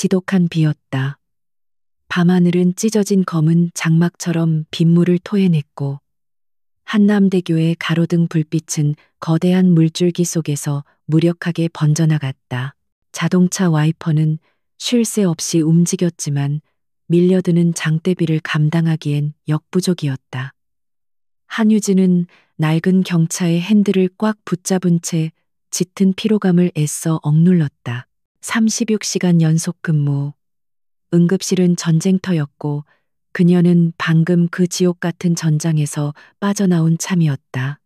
지독한 비였다. 밤하늘은 찢어진 검은 장막처럼 빗물을 토해냈고 한남대교의 가로등 불빛은 거대한 물줄기 속에서 무력하게 번져나갔다. 자동차 와이퍼는 쉴 새 없이 움직였지만 밀려드는 장대비를 감당하기엔 역부족이었다. 한유진은 낡은 경차의 핸들을 꽉 붙잡은 채 짙은 피로감을 애써 억눌렀다. 36시간 연속 근무. 응급실은 전쟁터였고 그녀는 방금 그 지옥 같은 전장에서 빠져나온 참이었다.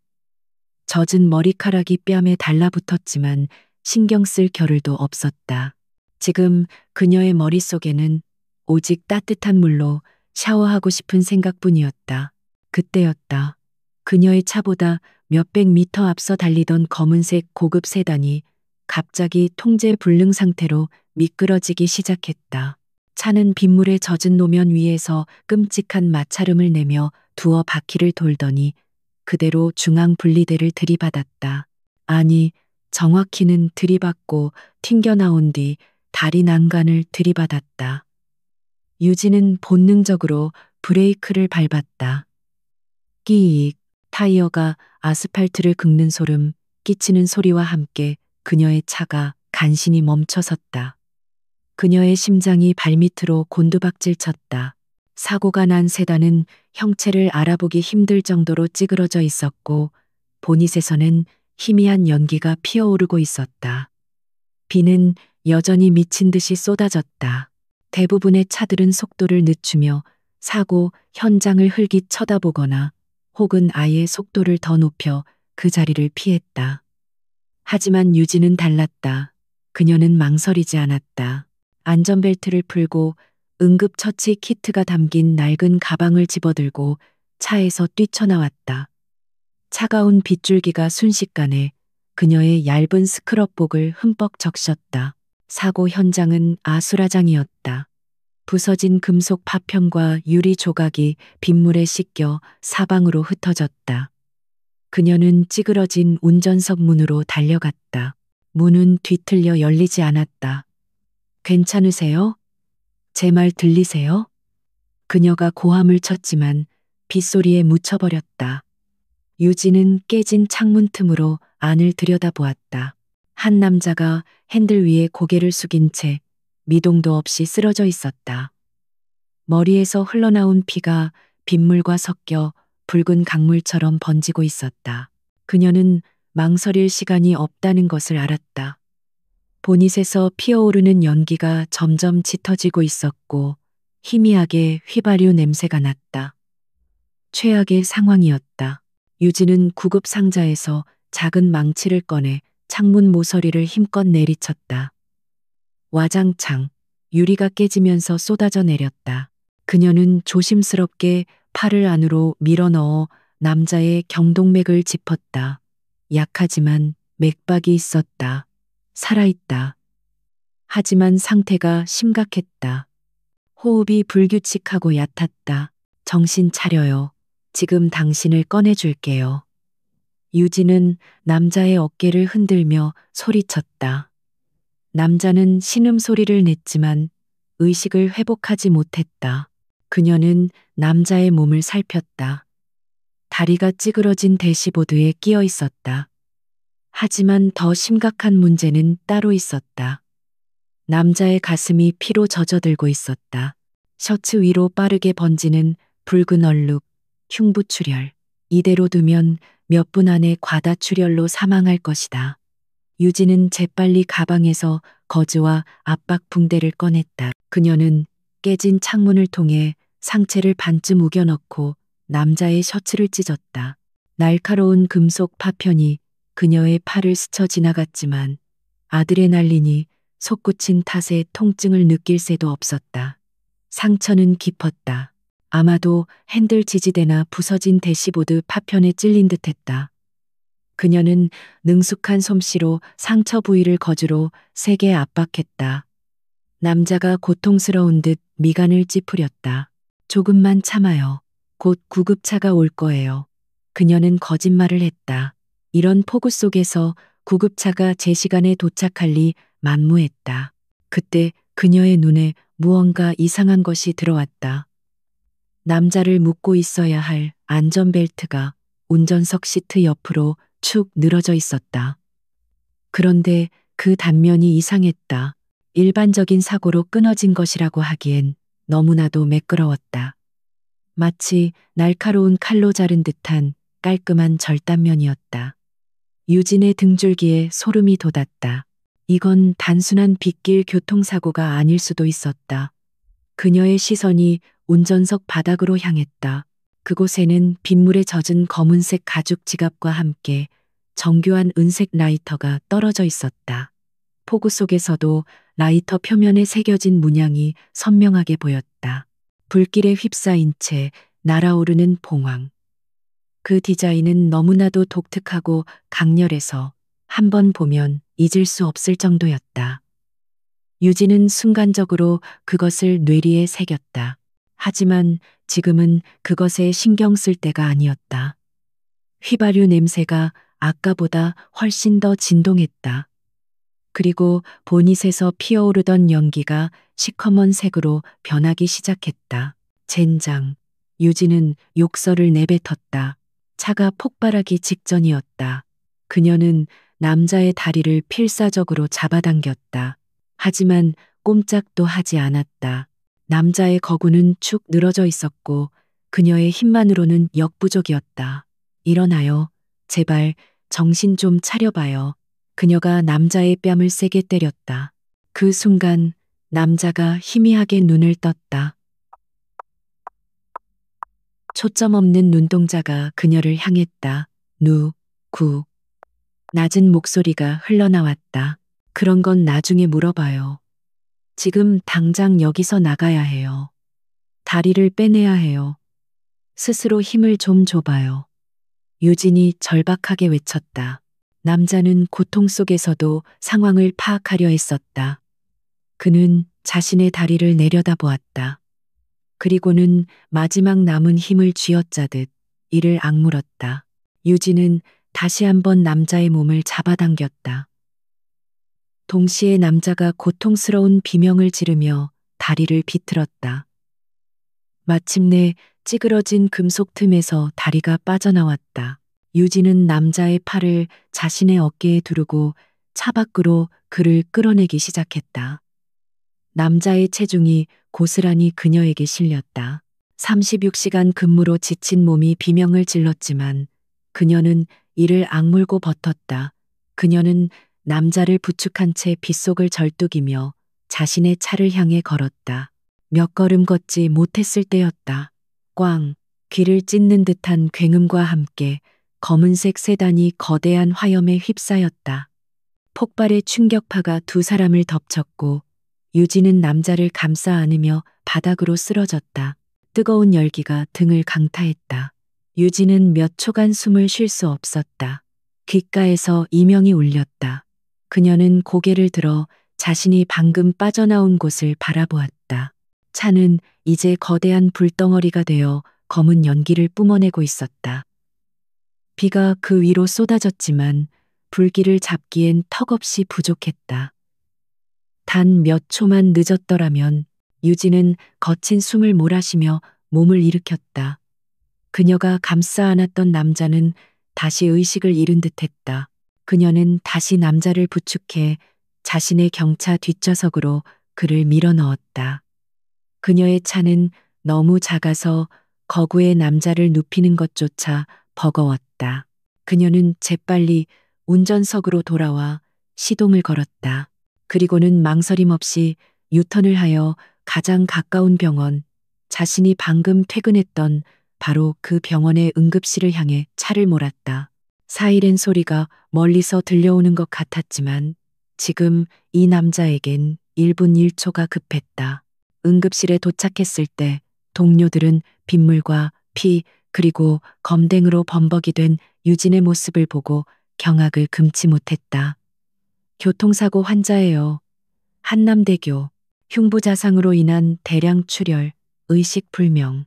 젖은 머리카락이 뺨에 달라붙었지만 신경 쓸 겨를도 없었다. 지금 그녀의 머릿속에는 오직 따뜻한 물로 샤워하고 싶은 생각뿐이었다. 그때였다. 그녀의 차보다 몇백 미터 앞서 달리던 검은색 고급 세단이 갑자기 통제 불능 상태로 미끄러지기 시작했다. 차는 빗물에 젖은 노면 위에서 끔찍한 마찰음을 내며 두어 바퀴를 돌더니 그대로 중앙 분리대를 들이받았다. 아니, 정확히는 들이받고 튕겨나온 뒤 다리 난간을 들이받았다. 유진은 본능적으로 브레이크를 밟았다. 끼익, 타이어가 아스팔트를 긁는 소름 끼치는 소리와 함께 그녀의 차가 간신히 멈춰섰다. 그녀의 심장이 발밑으로 곤두박질 쳤다. 사고가 난 세단은 형체를 알아보기 힘들 정도로 찌그러져 있었고 보닛에서는 희미한 연기가 피어오르고 있었다. 비는 여전히 미친 듯이 쏟아졌다. 대부분의 차들은 속도를 늦추며 사고 현장을 흘깃 쳐다보거나 혹은 아예 속도를 더 높여 그 자리를 피했다. 하지만 유진은 달랐다. 그녀는 망설이지 않았다. 안전벨트를 풀고 응급처치 키트가 담긴 낡은 가방을 집어들고 차에서 뛰쳐나왔다. 차가운 빗줄기가 순식간에 그녀의 얇은 스크럽복을 흠뻑 적셨다. 사고 현장은 아수라장이었다. 부서진 금속 파편과 유리 조각이 빗물에 씻겨 사방으로 흩어졌다. 그녀는 찌그러진 운전석 문으로 달려갔다. 문은 뒤틀려 열리지 않았다. 괜찮으세요? 제 말 들리세요? 그녀가 고함을 쳤지만 빗소리에 묻혀버렸다. 유진은 깨진 창문 틈으로 안을 들여다보았다. 한 남자가 핸들 위에 고개를 숙인 채 미동도 없이 쓰러져 있었다. 머리에서 흘러나온 피가 빗물과 섞여 붉은 강물처럼 번지고 있었다. 그녀는 망설일 시간이 없다는 것을 알았다. 보닛에서 피어오르는 연기가 점점 짙어지고 있었고 희미하게 휘발유 냄새가 났다. 최악의 상황이었다. 유진은 구급 상자에서 작은 망치를 꺼내 창문 모서리를 힘껏 내리쳤다. 와장창 유리가 깨지면서 쏟아져 내렸다. 그녀는 조심스럽게 팔을 안으로 밀어넣어 남자의 경동맥을 짚었다. 약하지만 맥박이 있었다. 살아있다. 하지만 상태가 심각했다. 호흡이 불규칙하고 얕았다. 정신 차려요. 지금 당신을 꺼내줄게요. 유진은 남자의 어깨를 흔들며 소리쳤다. 남자는 신음소리를 냈지만 의식을 회복하지 못했다. 그녀는 남자의 몸을 살폈다. 다리가 찌그러진 대시보드에 끼어 있었다. 하지만 더 심각한 문제는 따로 있었다. 남자의 가슴이 피로 젖어들고 있었다. 셔츠 위로 빠르게 번지는 붉은 얼룩, 흉부출혈. 이대로 두면 몇 분 안에 과다출혈로 사망할 것이다. 유진은 재빨리 가방에서 거즈와 압박 붕대를 꺼냈다. 그녀는 깨진 창문을 통해 상체를 반쯤 우겨넣고 남자의 셔츠를 찢었다. 날카로운 금속 파편이 그녀의 팔을 스쳐 지나갔지만 아드레날린이 솟구친 탓에 통증을 느낄 새도 없었다. 상처는 깊었다. 아마도 핸들 지지대나 부서진 대시보드 파편에 찔린 듯했다. 그녀는 능숙한 솜씨로 상처 부위를 거즈로 세게 압박했다. 남자가 고통스러운 듯 미간을 찌푸렸다. 조금만 참아요. 곧 구급차가 올 거예요. 그녀는 거짓말을 했다. 이런 폭우 속에서 구급차가 제 시간에 도착할 리 만무했다. 그때 그녀의 눈에 무언가 이상한 것이 들어왔다. 남자를 묶고 있어야 할 안전벨트가 운전석 시트 옆으로 축 늘어져 있었다. 그런데 그 단면이 이상했다. 일반적인 사고로 끊어진 것이라고 하기엔 너무나도 매끄러웠다. 마치 날카로운 칼로 자른 듯한 깔끔한 절단면이었다. 유진의 등줄기에 소름이 돋았다. 이건 단순한 빗길 교통사고가 아닐 수도 있었다. 그녀의 시선이 운전석 바닥으로 향했다. 그곳에는 빗물에 젖은 검은색 가죽 지갑과 함께 정교한 은색 라이터가 떨어져 있었다. 폭우 속에서도 라이터 표면에 새겨진 문양이 선명하게 보였다. 불길에 휩싸인 채 날아오르는 봉황. 그 디자인은 너무나도 독특하고 강렬해서 한 번 보면 잊을 수 없을 정도였다. 유진은 순간적으로 그것을 뇌리에 새겼다. 하지만 지금은 그것에 신경 쓸 때가 아니었다. 휘발유 냄새가 아까보다 훨씬 더 진동했다. 그리고 보닛에서 피어오르던 연기가 시커먼 색으로 변하기 시작했다. 젠장. 유진은 욕설을 내뱉었다. 차가 폭발하기 직전이었다. 그녀는 남자의 다리를 필사적으로 잡아당겼다. 하지만 꼼짝도 하지 않았다. 남자의 거구는 축 늘어져 있었고 그녀의 힘만으로는 역부족이었다. 일어나요. 제발 정신 좀 차려봐요. 그녀가 남자의 뺨을 세게 때렸다. 그 순간 남자가 희미하게 눈을 떴다. 초점 없는 눈동자가 그녀를 향했다. 구. 낮은 목소리가 흘러나왔다. 그런 건 나중에 물어봐요. 지금 당장 여기서 나가야 해요. 다리를 빼내야 해요. 스스로 힘을 좀 줘봐요. 유진이 절박하게 외쳤다. 남자는 고통 속에서도 상황을 파악하려 했었다. 그는 자신의 다리를 내려다보았다. 그리고는 마지막 남은 힘을 쥐어짜듯 이를 악물었다. 유진은 다시 한번 남자의 몸을 잡아당겼다. 동시에 남자가 고통스러운 비명을 지르며 다리를 비틀었다. 마침내 찌그러진 금속 틈에서 다리가 빠져나왔다. 유진은 남자의 팔을 자신의 어깨에 두르고 차 밖으로 그를 끌어내기 시작했다. 남자의 체중이 고스란히 그녀에게 실렸다. 36시간 근무로 지친 몸이 비명을 질렀지만 그녀는 이를 악물고 버텼다. 그녀는 남자를 부축한 채 빗속을 절뚝이며 자신의 차를 향해 걸었다. 몇 걸음 걷지 못했을 때였다. 꽝! 귀를 찢는 듯한 굉음과 함께 검은색 세단이 거대한 화염에 휩싸였다. 폭발의 충격파가 두 사람을 덮쳤고 유진은 남자를 감싸 안으며 바닥으로 쓰러졌다. 뜨거운 열기가 등을 강타했다. 유진은 몇 초간 숨을 쉴 수 없었다. 귓가에서 이명이 울렸다. 그녀는 고개를 들어 자신이 방금 빠져나온 곳을 바라보았다. 차는 이제 거대한 불덩어리가 되어 검은 연기를 뿜어내고 있었다. 비가 그 위로 쏟아졌지만 불길을 잡기엔 턱없이 부족했다. 단 몇 초만 늦었더라면 유진은 거친 숨을 몰아쉬며 몸을 일으켰다. 그녀가 감싸 안았던 남자는 다시 의식을 잃은 듯했다. 그녀는 다시 남자를 부축해 자신의 경차 뒷좌석으로 그를 밀어 넣었다. 그녀의 차는 너무 작아서 거구의 남자를 눕히는 것조차 버거웠다. 그녀는 재빨리 운전석으로 돌아와 시동을 걸었다. 그리고는 망설임 없이 유턴을 하여 가장 가까운 병원, 자신이 방금 퇴근했던 바로 그 병원의 응급실을 향해 차를 몰았다. 사이렌 소리가 멀리서 들려오는 것 같았지만 지금 이 남자에겐 1분 1초가 급했다. 응급실에 도착했을 때 동료들은 빗물과 피 그리고 검댕으로 범벅이 된 유진의 모습을 보고 경악을 금치 못했다. 교통사고 환자예요. 한남대교. 흉부자상으로 인한 대량 출혈, 의식불명.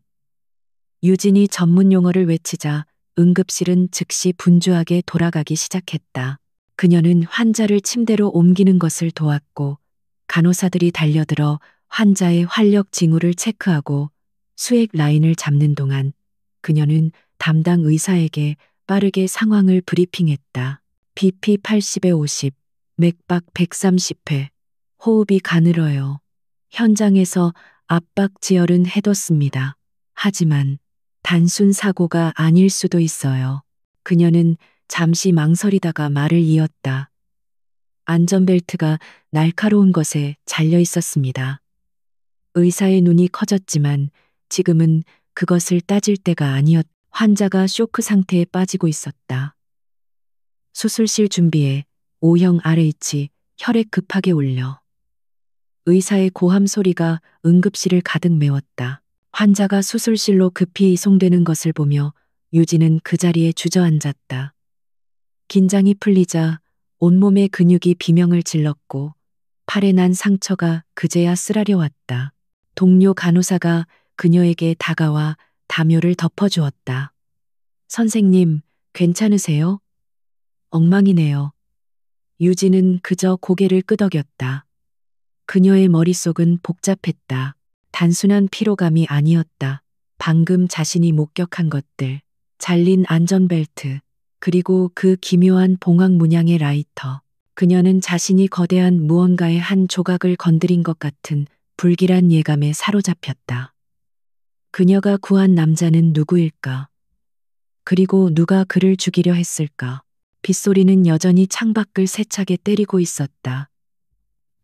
유진이 전문 용어를 외치자 응급실은 즉시 분주하게 돌아가기 시작했다. 그녀는 환자를 침대로 옮기는 것을 도왔고 간호사들이 달려들어 환자의 활력 징후를 체크하고 수액 라인을 잡는 동안 그녀는 담당 의사에게 빠르게 상황을 브리핑했다. BP 80에 50, 맥박 130회, 호흡이 가늘어요. 현장에서 압박 지혈은 해뒀습니다. 하지만 단순 사고가 아닐 수도 있어요. 그녀는 잠시 망설이다가 말을 이었다. 안전벨트가 날카로운 것에 잘려 있었습니다. 의사의 눈이 커졌지만 지금은 그것을 따질 때가 아니었다. 환자가 쇼크 상태에 빠지고 있었다. 수술실 준비에 O형 RH, 혈액 급하게 올려. 의사의 고함 소리가 응급실을 가득 메웠다. 환자가 수술실로 급히 이송되는 것을 보며 유진은 그 자리에 주저앉았다. 긴장이 풀리자 온몸의 근육이 비명을 질렀고 팔에 난 상처가 그제야 쓰라려왔다. 동료 간호사가 그녀에게 다가와 담요를 덮어주었다. 선생님, 괜찮으세요? 엉망이네요. 유진은 그저 고개를 끄덕였다. 그녀의 머릿속은 복잡했다. 단순한 피로감이 아니었다. 방금 자신이 목격한 것들, 잘린 안전벨트, 그리고 그 기묘한 봉황 문양의 라이터. 그녀는 자신이 거대한 무언가의 한 조각을 건드린 것 같은 불길한 예감에 사로잡혔다. 그녀가 구한 남자는 누구일까? 그리고 누가 그를 죽이려 했을까? 빗소리는 여전히 창밖을 세차게 때리고 있었다.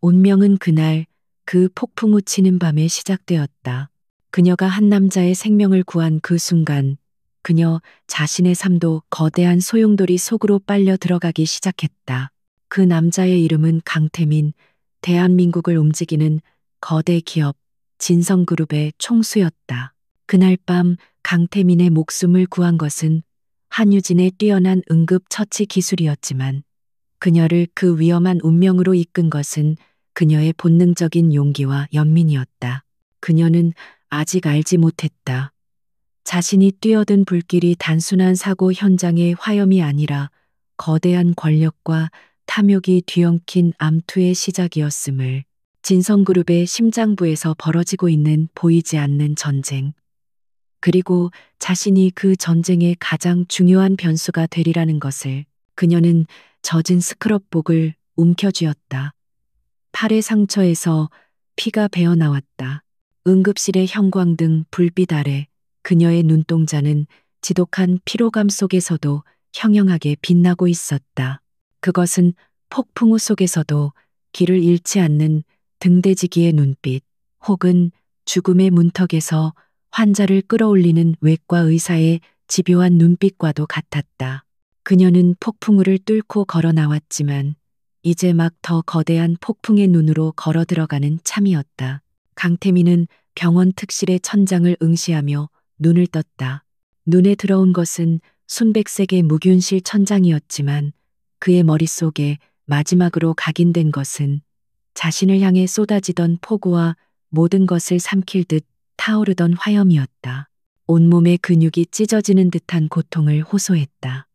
운명은 그날 그 폭풍 우치는 밤에 시작되었다. 그녀가 한 남자의 생명을 구한 그 순간 그녀 자신의 삶도 거대한 소용돌이 속으로 빨려 들어가기 시작했다. 그 남자의 이름은 강태민, 대한민국을 움직이는 거대 기업 진성그룹의 총수였다. 그날 밤 강태민의 목숨을 구한 것은 한유진의 뛰어난 응급 처치 기술이었지만 그녀를 그 위험한 운명으로 이끈 것은 그녀의 본능적인 용기와 연민이었다. 그녀는 아직 알지 못했다. 자신이 뛰어든 불길이 단순한 사고 현장의 화염이 아니라 거대한 권력과 탐욕이 뒤엉킨 암투의 시작이었음을. 진성그룹의 심장부에서 벌어지고 있는 보이지 않는 전쟁. 그리고 자신이 그 전쟁의 가장 중요한 변수가 되리라는 것을. 그녀는 젖은 스크럽복을 움켜쥐었다. 팔의 상처에서 피가 배어나왔다. 응급실의 형광등 불빛 아래 그녀의 눈동자는 지독한 피로감 속에서도 형형하게 빛나고 있었다. 그것은 폭풍우 속에서도 길을 잃지 않는 등대지기의 눈빛, 혹은 죽음의 문턱에서 환자를 끌어올리는 외과 의사의 집요한 눈빛과도 같았다. 그녀는 폭풍우를 뚫고 걸어 나왔지만 이제 막 더 거대한 폭풍의 눈으로 걸어 들어가는 참이었다. 강태민은 병원 특실의 천장을 응시하며 눈을 떴다. 눈에 들어온 것은 순백색의 무균실 천장이었지만 그의 머릿속에 마지막으로 각인된 것은 자신을 향해 쏟아지던 폭우와 모든 것을 삼킬 듯 타오르던 화염이었다. 온몸의 근육이 찢어지는 듯한 고통을 호소했다.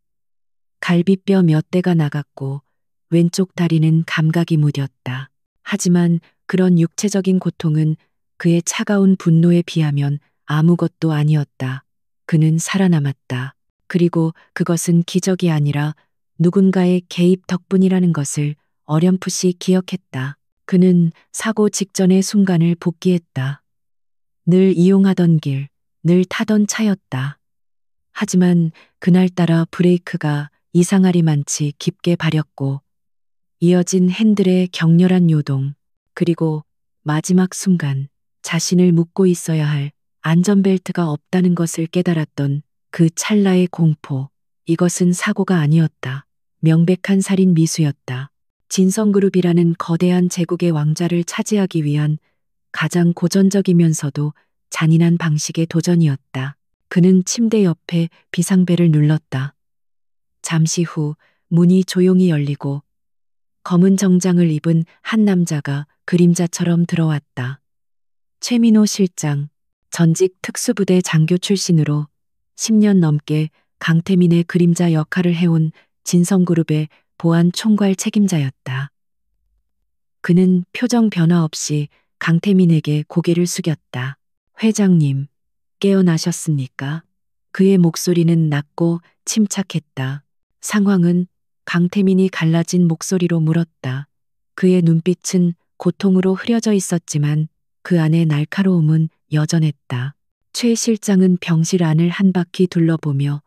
갈비뼈 몇 대가 나갔고 왼쪽 다리는 감각이 무뎠다. 하지만 그런 육체적인 고통은 그의 차가운 분노에 비하면 아무것도 아니었다. 그는 살아남았다. 그리고 그것은 기적이 아니라 누군가의 개입 덕분이라는 것을 어렴풋이 기억했다. 그는 사고 직전의 순간을 복기했다. 늘 이용하던 길, 늘 타던 차였다. 하지만 그날따라 브레이크가 이상하리만치 깊게 밟였고 이어진 핸들의 격렬한 요동, 그리고 마지막 순간 자신을 묶고 있어야 할 안전벨트가 없다는 것을 깨달았던 그 찰나의 공포. 이것은 사고가 아니었다. 명백한 살인 미수였다. 진성그룹이라는 거대한 제국의 왕좌를 차지하기 위한 가장 고전적이면서도 잔인한 방식의 도전이었다. 그는 침대 옆에 비상벨을 눌렀다. 잠시 후 문이 조용히 열리고 검은 정장을 입은 한 남자가 그림자처럼 들어왔다. 최민호 실장, 전직 특수부대 장교 출신으로 10년 넘게 강태민의 그림자 역할을 해온 진성그룹의 보안 총괄 책임자였다. 그는 표정 변화 없이 강태민에게 고개를 숙였다. 회장님, 깨어나셨습니까? 그의 목소리는 낮고 침착했다. 상황은 강태민이 갈라진 목소리로 물었다. 그의 눈빛은 고통으로 흐려져 있었지만 그 안의 날카로움은 여전했다. 최 실장은 병실 안을 한 바퀴 둘러보며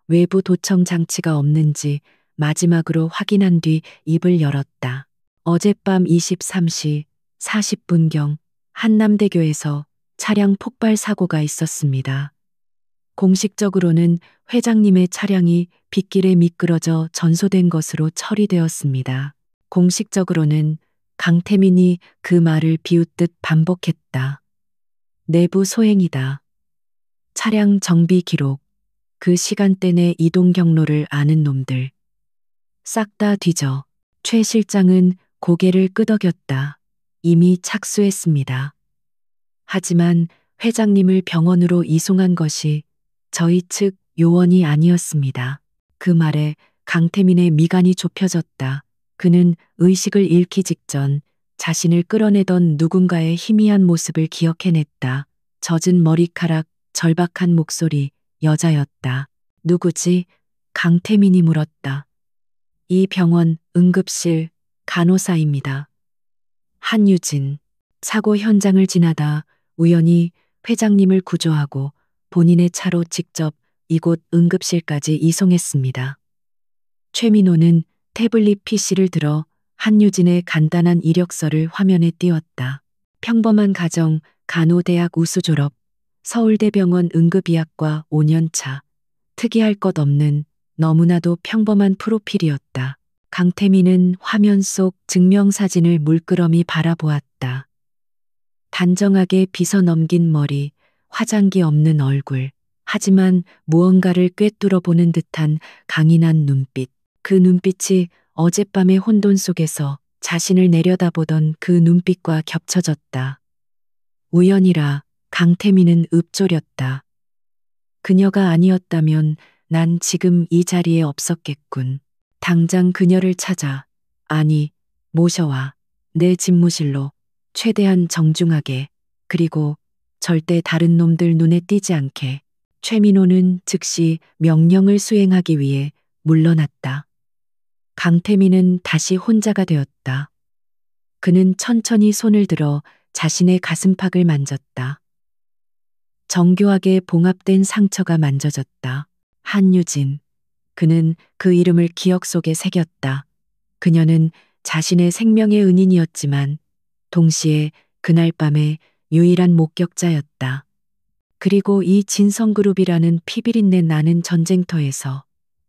외부 도청 장치가 없는지 마지막으로 확인한 뒤 입을 열었다. 어젯밤 23시 40분경 한남대교에서 차량 폭발 사고가 있었습니다. 공식적으로는 회장님의 차량이 빗길에 미끄러져 전소된 것으로 처리되었습니다. 공식적으로는 강태민이 그 말을 비웃듯 반복했다. 내부 소행이다. 차량 정비 기록, 그 시간대 내 이동 경로를 아는 놈들. 싹 다 뒤져. 최 실장은 고개를 끄덕였다. 이미 착수했습니다. 하지만 회장님을 병원으로 이송한 것이 저희 측 요원이 아니었습니다. 그 말에 강태민의 미간이 좁혀졌다. 그는 의식을 잃기 직전 자신을 끌어내던 누군가의 희미한 모습을 기억해냈다. 젖은 머리카락, 절박한 목소리, 여자였다. 누구지? 강태민이 물었다. 이 병원 응급실 간호사입니다. 한유진. 사고 현장을 지나다 우연히 회장님을 구조하고 본인의 차로 직접 이곳 응급실까지 이송했습니다. 최민호는 태블릿 PC를 들어 한유진의 간단한 이력서를 화면에 띄웠다. 평범한 가정, 간호대학 우수 졸업, 서울대병원 응급의학과 5년차. 특이할 것 없는 너무나도 평범한 프로필이었다. 강태민은 화면 속 증명사진을 물끄러미 바라보았다. 단정하게 빗어 넘긴 머리, 화장기 없는 얼굴, 하지만 무언가를 꿰뚫어 보는 듯한 강인한 눈빛. 그 눈빛이 어젯밤의 혼돈 속에서 자신을 내려다보던 그 눈빛과 겹쳐졌다. 우연이라 강태민은 읊조렸다. 그녀가 아니었다면 난 지금 이 자리에 없었겠군. 당장 그녀를 찾아, 아니, 모셔와. 내 집무실로. 최대한 정중하게. 그리고 절대 다른 놈들 눈에 띄지 않게. 최민호는 즉시 명령을 수행하기 위해 물러났다. 강태민은 다시 혼자가 되었다. 그는 천천히 손을 들어 자신의 가슴팍을 만졌다. 정교하게 봉합된 상처가 만져졌다. 한유진. 그는 그 이름을 기억 속에 새겼다. 그녀는 자신의 생명의 은인이었지만 동시에 그날 밤의 유일한 목격자였다. 그리고 이 진성그룹이라는 피비린내 나는 전쟁터에서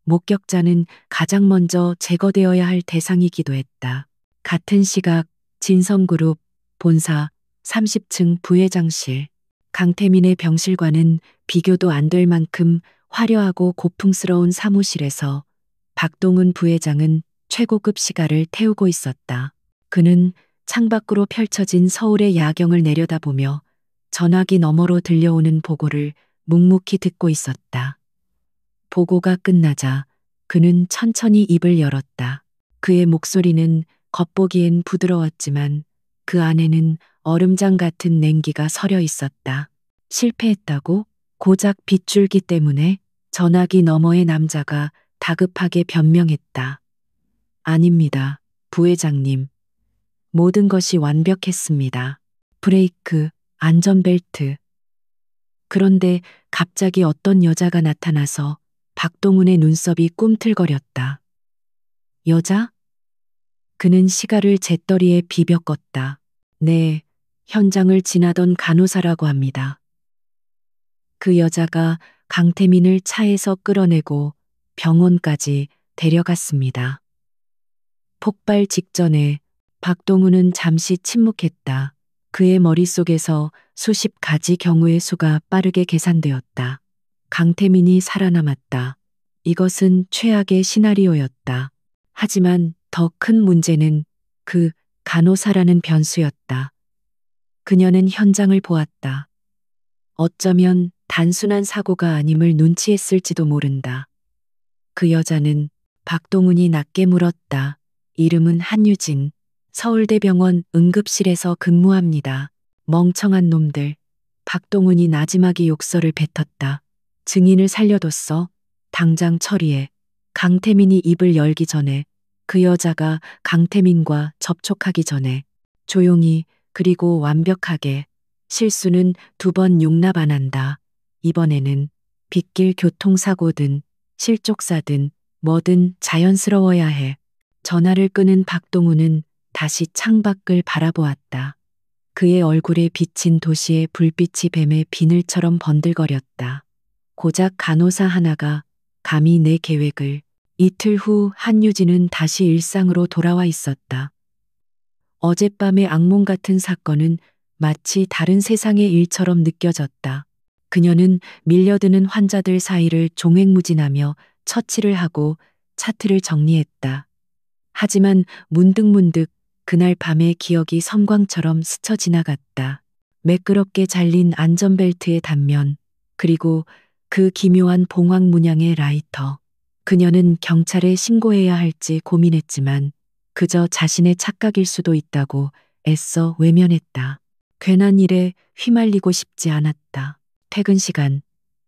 목격자는 가장 먼저 제거되어야 할 대상이기도 했다. 같은 시각 진성그룹 본사 30층 부회장실. 강태민의 병실과는 비교도 안 될 만큼 화려하고 고풍스러운 사무실에서 박동훈 부회장은 최고급 시가를 태우고 있었다. 그는 창밖으로 펼쳐진 서울의 야경을 내려다보며 전화기 너머로 들려오는 보고를 묵묵히 듣고 있었다. 보고가 끝나자 그는 천천히 입을 열었다. 그의 목소리는 겉보기엔 부드러웠지만 그 안에는 얼음장 같은 냉기가 서려 있었다. 실패했다고? 고작 빗줄기 때문에? 전화기 너머의 남자가 다급하게 변명했다. 아닙니다, 부회장님. 모든 것이 완벽했습니다. 브레이크, 안전벨트. 그런데 갑자기 어떤 여자가 나타나서 박동훈의 눈썹이 꿈틀거렸다. 여자? 그는 시가를 재떨이에 비벼 껐다. 네, 현장을 지나던 간호사라고 합니다. 그 여자가 강태민을 차에서 끌어내고 병원까지 데려갔습니다. 폭발 직전에 박동훈은 잠시 침묵했다. 그의 머릿속에서 수십 가지 경우의 수가 빠르게 계산되었다. 강태민이 살아남았다. 이것은 최악의 시나리오였다. 하지만 더 큰 문제는 그 간호사라는 변수였다. 그녀는 현장을 보았다. 어쩌면 단순한 사고가 아님을 눈치했을지도 모른다. 그 여자는 박동훈이 낮게 물었다. 이름은 한유진. 서울대병원 응급실에서 근무합니다. 멍청한 놈들. 박동훈이 나지막이 욕설을 뱉었다. 증인을 살려뒀어. 당장 처리해. 강태민이 입을 열기 전에, 그 여자가 강태민과 접촉하기 전에, 조용히 그리고 완벽하게. 실수는 2번 용납 안 한다. 이번에는 빗길 교통사고든 실족사든 뭐든 자연스러워야 해. 전화를 끄는 박동훈은 다시 창밖을 바라보았다. 그의 얼굴에 비친 도시의 불빛이 뱀의 비늘처럼 번들거렸다. 고작 간호사 하나가 감히 내 계획을. 이틀 후 한유진은 다시 일상으로 돌아와 있었다. 어젯밤의 악몽 같은 사건은 마치 다른 세상의 일처럼 느껴졌다. 그녀는 밀려드는 환자들 사이를 종횡무진하며 처치를 하고 차트를 정리했다. 하지만 문득문득 그날 밤의 기억이 섬광처럼 스쳐 지나갔다. 매끄럽게 잘린 안전벨트의 단면, 그리고 그 기묘한 봉황 문양의 라이터. 그녀는 경찰에 신고해야 할지 고민했지만 그저 자신의 착각일 수도 있다고 애써 외면했다. 괜한 일에 휘말리고 싶지 않았다. 퇴근 시간,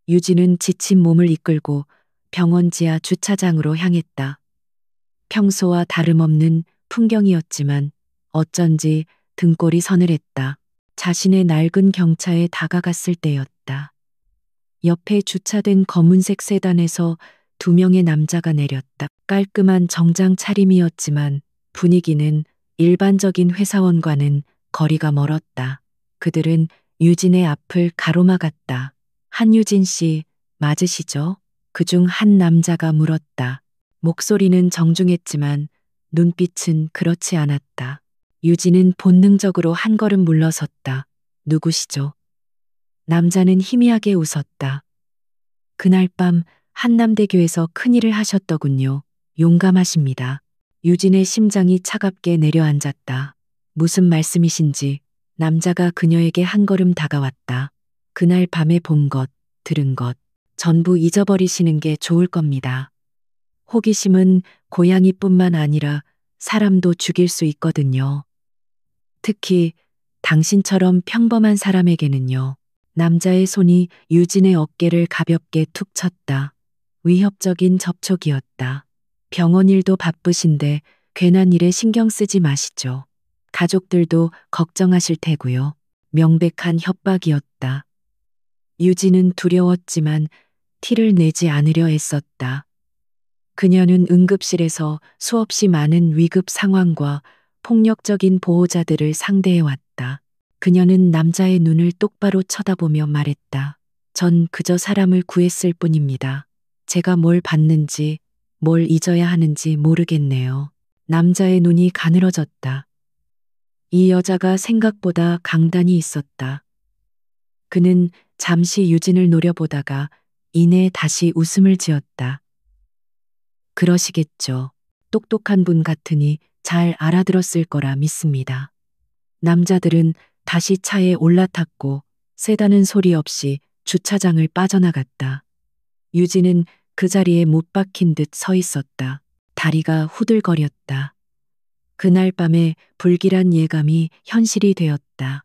유진은 지친 몸을 이끌고 병원 지하 주차장으로 향했다. 평소와 다름없는 풍경이었지만 어쩐지 등골이 서늘했다. 자신의 낡은 경차에 다가갔을 때였다. 옆에 주차된 검은색 세단에서 2명의 남자가 내렸다. 깔끔한 정장 차림이었지만 분위기는 일반적인 회사원과는 거리가 멀었다. 그들은 유진의 앞을 가로막았다. 한유진 씨, 맞으시죠? 그중 한 남자가 물었다. 목소리는 정중했지만 눈빛은 그렇지 않았다. 유진은 본능적으로 한 걸음 물러섰다. 누구시죠? 남자는 희미하게 웃었다. 그날 밤 한남대교에서 큰일을 하셨더군요. 용감하십니다. 유진의 심장이 차갑게 내려앉았다. 무슨 말씀이신지. 남자가 그녀에게 한 걸음 다가왔다. 그날 밤에 본 것, 들은 것, 전부 잊어버리시는 게 좋을 겁니다. 호기심은 고양이뿐만 아니라 사람도 죽일 수 있거든요. 특히 당신처럼 평범한 사람에게는요. 남자의 손이 유진의 어깨를 가볍게 툭 쳤다. 위협적인 접촉이었다. 병원 일도 바쁘신데 괜한 일에 신경 쓰지 마시죠. 가족들도 걱정하실 테고요. 명백한 협박이었다. 유진은 두려웠지만 티를 내지 않으려 애썼다. 그녀는 응급실에서 수없이 많은 위급 상황과 폭력적인 보호자들을 상대해왔다. 그녀는 남자의 눈을 똑바로 쳐다보며 말했다. 전 그저 사람을 구했을 뿐입니다. 제가 뭘 받는지, 뭘 잊어야 하는지 모르겠네요. 남자의 눈이 가늘어졌다. 이 여자가 생각보다 강단이 있었다. 그는 잠시 유진을 노려보다가 이내 다시 웃음을 지었다. 그러시겠죠. 똑똑한 분 같으니 잘 알아들었을 거라 믿습니다. 남자들은 다시 차에 올라탔고 세다는 소리 없이 주차장을 빠져나갔다. 유진은 그 자리에 못 박힌 듯 서 있었다. 다리가 후들거렸다. 그날 밤에 불길한 예감이 현실이 되었다.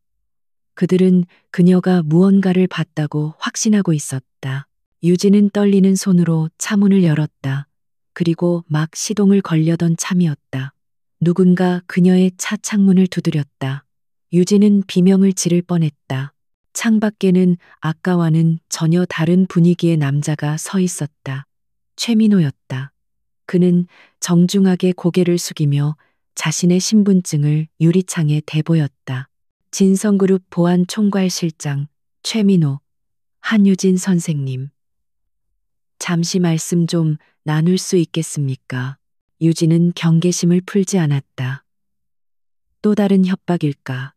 그들은 그녀가 무언가를 봤다고 확신하고 있었다. 유진은 떨리는 손으로 차문을 열었다. 그리고 막 시동을 걸려던 참이었다. 누군가 그녀의 차 창문을 두드렸다. 유진은 비명을 지를 뻔했다. 창밖에는 아까와는 전혀 다른 분위기의 남자가 서 있었다. 최민호였다. 그는 정중하게 고개를 숙이며 자신의 신분증을 유리창에 대보였다. 진성그룹 보안총괄실장 최민호, 한유진 선생님. 잠시 말씀 좀 나눌 수 있겠습니까? 유진은 경계심을 풀지 않았다. 또 다른 협박일까?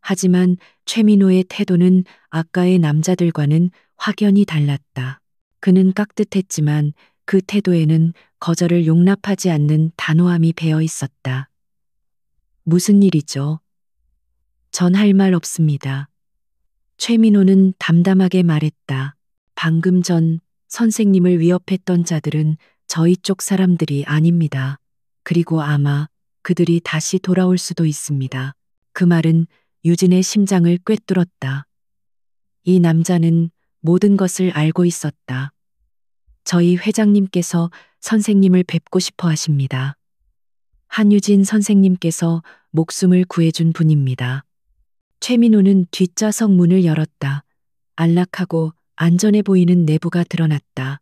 하지만 최민호의 태도는 아까의 남자들과는 확연히 달랐다. 그는 깍듯했지만 그 태도에는 거절을 용납하지 않는 단호함이 배어 있었다. 무슨 일이죠? 전 할 말 없습니다. 최민호는 담담하게 말했다. 방금 전 선생님을 위협했던 자들은 저희 쪽 사람들이 아닙니다. 그리고 아마 그들이 다시 돌아올 수도 있습니다. 그 말은 유진의 심장을 꿰뚫었다. 이 남자는 모든 것을 알고 있었다. 저희 회장님께서 선생님을 뵙고 싶어 하십니다. 한유진 선생님께서 목숨을 구해준 분입니다. 최민호는 뒷좌석 문을 열었다. 안락하고 안전해 보이는 내부가 드러났다.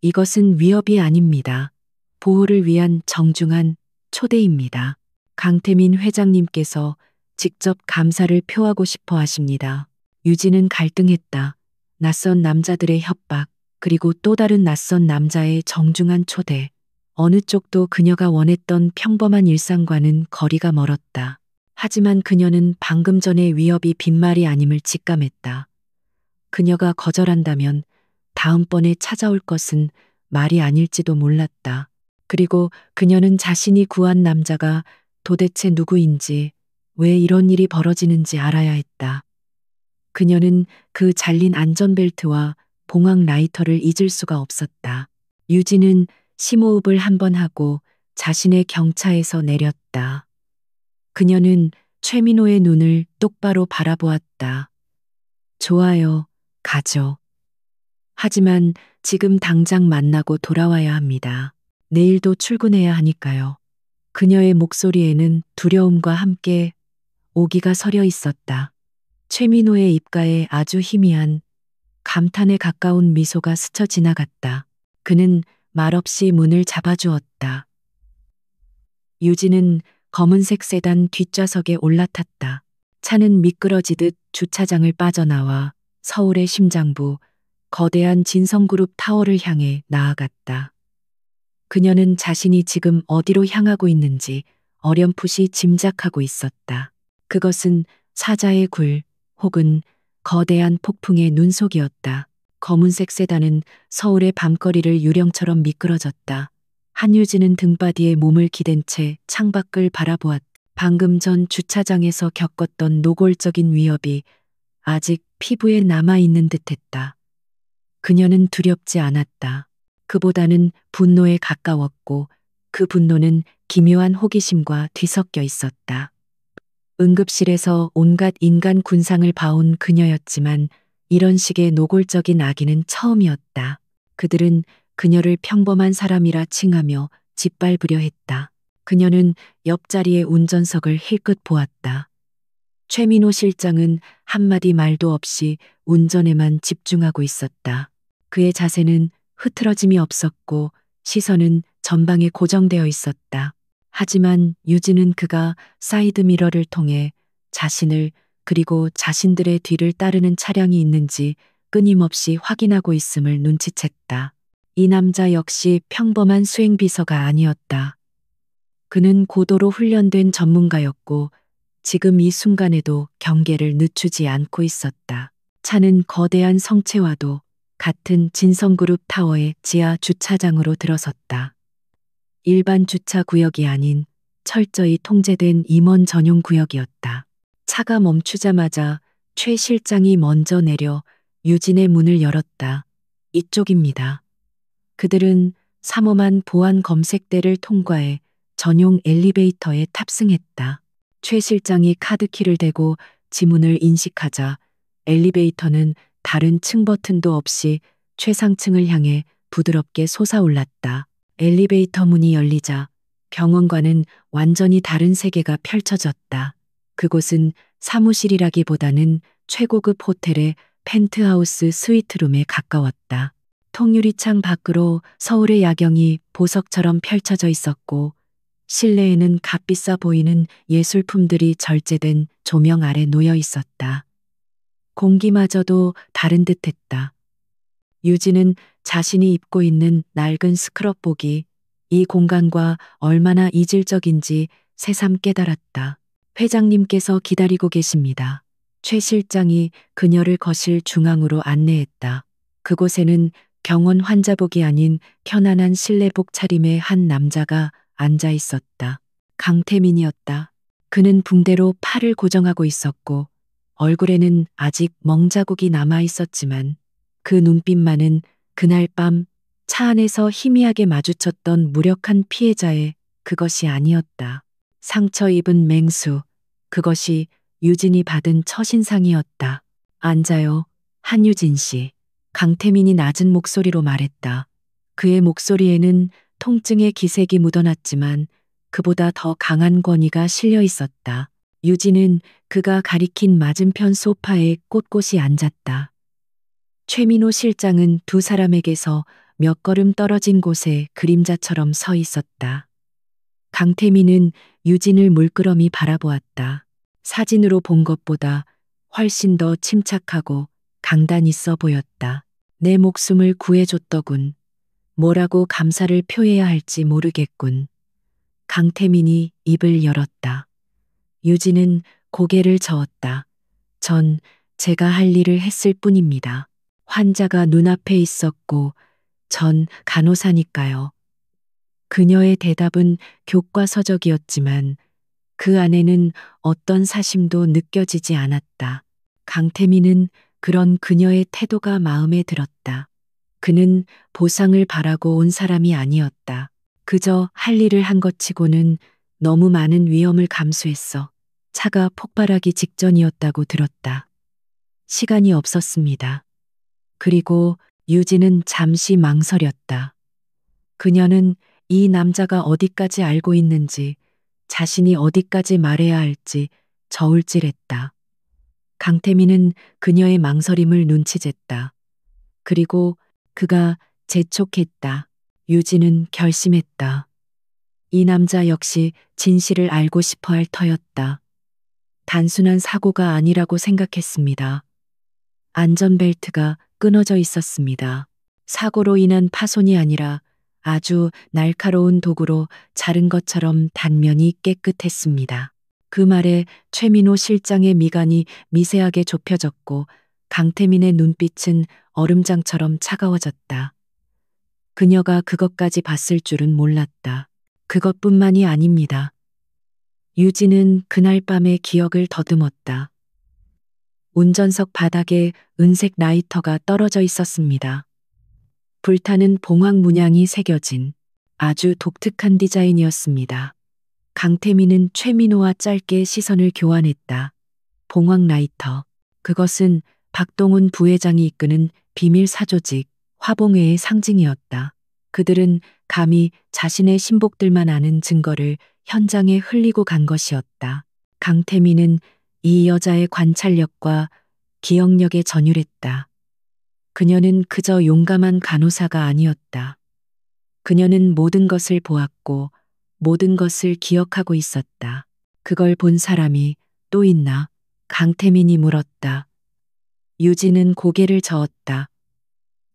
이것은 위협이 아닙니다. 보호를 위한 정중한 초대입니다. 강태민 회장님께서 직접 감사를 표하고 싶어 하십니다. 유진은 갈등했다. 낯선 남자들의 협박, 그리고 또 다른 낯선 남자의 정중한 초대. 어느 쪽도 그녀가 원했던 평범한 일상과는 거리가 멀었다. 하지만 그녀는 방금 전의 위협이 빈말이 아님을 직감했다. 그녀가 거절한다면 다음번에 찾아올 것은 말이 아닐지도 몰랐다. 그리고 그녀는 자신이 구한 남자가 도대체 누구인지, 왜 이런 일이 벌어지는지 알아야 했다. 그녀는 그 잘린 안전벨트와 봉황 라이터를 잊을 수가 없었다. 유진은 심호흡을 한 번 하고 자신의 경차에서 내렸다. 그녀는 최민호의 눈을 똑바로 바라보았다. 좋아요, 가죠. 하지만 지금 당장 만나고 돌아와야 합니다. 내일도 출근해야 하니까요. 그녀의 목소리에는 두려움과 함께 오기가 서려 있었다. 최민호의 입가에 아주 희미한 감탄에 가까운 미소가 스쳐 지나갔다. 그는 말없이 문을 잡아주었다. 유진은 검은색 세단 뒷좌석에 올라탔다. 차는 미끄러지듯 주차장을 빠져나와 서울의 심장부, 거대한 진성그룹 타워를 향해 나아갔다. 그녀는 자신이 지금 어디로 향하고 있는지 어렴풋이 짐작하고 있었다. 그것은 사자의 굴 혹은 거대한 폭풍의 눈속이었다. 검은색 세단은 서울의 밤거리를 유령처럼 미끄러졌다. 한유진은 등바디에 몸을 기댄 채 창밖을 바라보았다. 방금 전 주차장에서 겪었던 노골적인 위협이 아직 피부에 남아있는 듯했다. 그녀는 두렵지 않았다. 그보다는 분노에 가까웠고 그 분노는 기묘한 호기심과 뒤섞여 있었다. 응급실에서 온갖 인간 군상을 봐온 그녀였지만 이런 식의 노골적인 악의는 처음이었다. 그들은 그녀를 평범한 사람이라 칭하며 짓밟으려 했다. 그녀는 옆자리의 운전석을 힐끗 보았다. 최민호 실장은 한마디 말도 없이 운전에만 집중하고 있었다. 그의 자세는 흐트러짐이 없었고 시선은 전방에 고정되어 있었다. 하지만 유진은 그가 사이드미러를 통해 자신을 그리고 자신들의 뒤를 따르는 차량이 있는지 끊임없이 확인하고 있음을 눈치챘다. 이 남자 역시 평범한 수행비서가 아니었다. 그는 고도로 훈련된 전문가였고 지금 이 순간에도 경계를 늦추지 않고 있었다. 차는 거대한 성체와도 같은 진성그룹 타워의 지하 주차장으로 들어섰다. 일반 주차 구역이 아닌 철저히 통제된 임원 전용 구역이었다. 차가 멈추자마자 최 실장이 먼저 내려 유진의 문을 열었다. 이쪽입니다. 그들은 삼엄한 보안 검색대를 통과해 전용 엘리베이터에 탑승했다. 최 실장이 카드키를 대고 지문을 인식하자 엘리베이터는 다른 층 버튼도 없이 최상층을 향해 부드럽게 솟아올랐다. 엘리베이터 문이 열리자 병원과는 완전히 다른 세계가 펼쳐졌다. 그곳은 사무실이라기보다는 최고급 호텔의 펜트하우스 스위트룸에 가까웠다. 통유리창 밖으로 서울의 야경이 보석처럼 펼쳐져 있었고 실내에는 값비싸 보이는 예술품들이 절제된 조명 아래 놓여 있었다. 공기마저도 다른 듯했다. 유진은 자신이 입고 있는 낡은 스크럽복이 이 공간과 얼마나 이질적인지 새삼 깨달았다. 회장님께서 기다리고 계십니다. 최 실장이 그녀를 거실 중앙으로 안내했다. 그곳에는 병원 환자복이 아닌 편안한 실내복 차림의 한 남자가 앉아 있었다. 강태민이었다. 그는 붕대로 팔을 고정하고 있었고 얼굴에는 아직 멍자국이 남아 있었지만 그 눈빛만은 그날 밤 차 안에서 희미하게 마주쳤던 무력한 피해자의 그것이 아니었다. 상처 입은 맹수. 그것이 유진이 받은 첫인상이었다. 앉아요. 한유진 씨. 강태민이 낮은 목소리로 말했다. 그의 목소리에는 통증의 기색이 묻어났지만 그보다 더 강한 권위가 실려 있었다. 유진은 그가 가리킨 맞은편 소파에 꼿꼿이 앉았다. 최민호 실장은 두 사람에게서 몇 걸음 떨어진 곳에 그림자처럼 서 있었다. 강태민은 유진을 물끄러미 바라보았다. 사진으로 본 것보다 훨씬 더 침착하고 강단 있어 보였다. 내 목숨을 구해줬더군. 뭐라고 감사를 표해야 할지 모르겠군. 강태민이 입을 열었다. 유진은 고개를 저었다. 전 제가 할 일을 했을 뿐입니다. 환자가 눈앞에 있었고 전 간호사니까요. 그녀의 대답은 교과서적이었지만 그 안에는 어떤 사심도 느껴지지 않았다. 강태민은 그런 그녀의 태도가 마음에 들었다. 그는 보상을 바라고 온 사람이 아니었다. 그저 할 일을 한 것 치고는 너무 많은 위험을 감수했어. 차가 폭발하기 직전이었다고 들었다. 시간이 없었습니다. 그리고 유진은 잠시 망설였다. 그녀는 이 남자가 어디까지 알고 있는지, 자신이 어디까지 말해야 할지 저울질했다. 강태민은 그녀의 망설임을 눈치챘다. 그리고 그가 재촉했다. 유진은 결심했다. 이 남자 역시 진실을 알고 싶어 할 터였다. 단순한 사고가 아니라고 생각했습니다. 안전벨트가 끊어져 있었습니다. 사고로 인한 파손이 아니라 아주 날카로운 도구로 자른 것처럼 단면이 깨끗했습니다. 그 말에 최민호 실장의 미간이 미세하게 좁혀졌고 강태민의 눈빛은 얼음장처럼 차가워졌다. 그녀가 그것까지 봤을 줄은 몰랐다. 그것뿐만이 아닙니다. 유진은 그날 밤의 기억을 더듬었다. 운전석 바닥에 은색 라이터가 떨어져 있었습니다. 불타는 봉황 문양이 새겨진 아주 독특한 디자인이었습니다. 강태민은 최민호와 짧게 시선을 교환했다. 봉황 라이터. 그것은 박동훈 부회장이 이끄는 비밀 사조직 화봉회의 상징이었다. 그들은 감히 자신의 신복들만 아는 증거를 현장에 흘리고 간 것이었다. 강태민은 이 여자의 관찰력과 기억력에 전율했다. 그녀는 그저 용감한 간호사가 아니었다. 그녀는 모든 것을 보았고 모든 것을 기억하고 있었다. 그걸 본 사람이 또 있나? 강태민이 물었다. 유진은 고개를 저었다.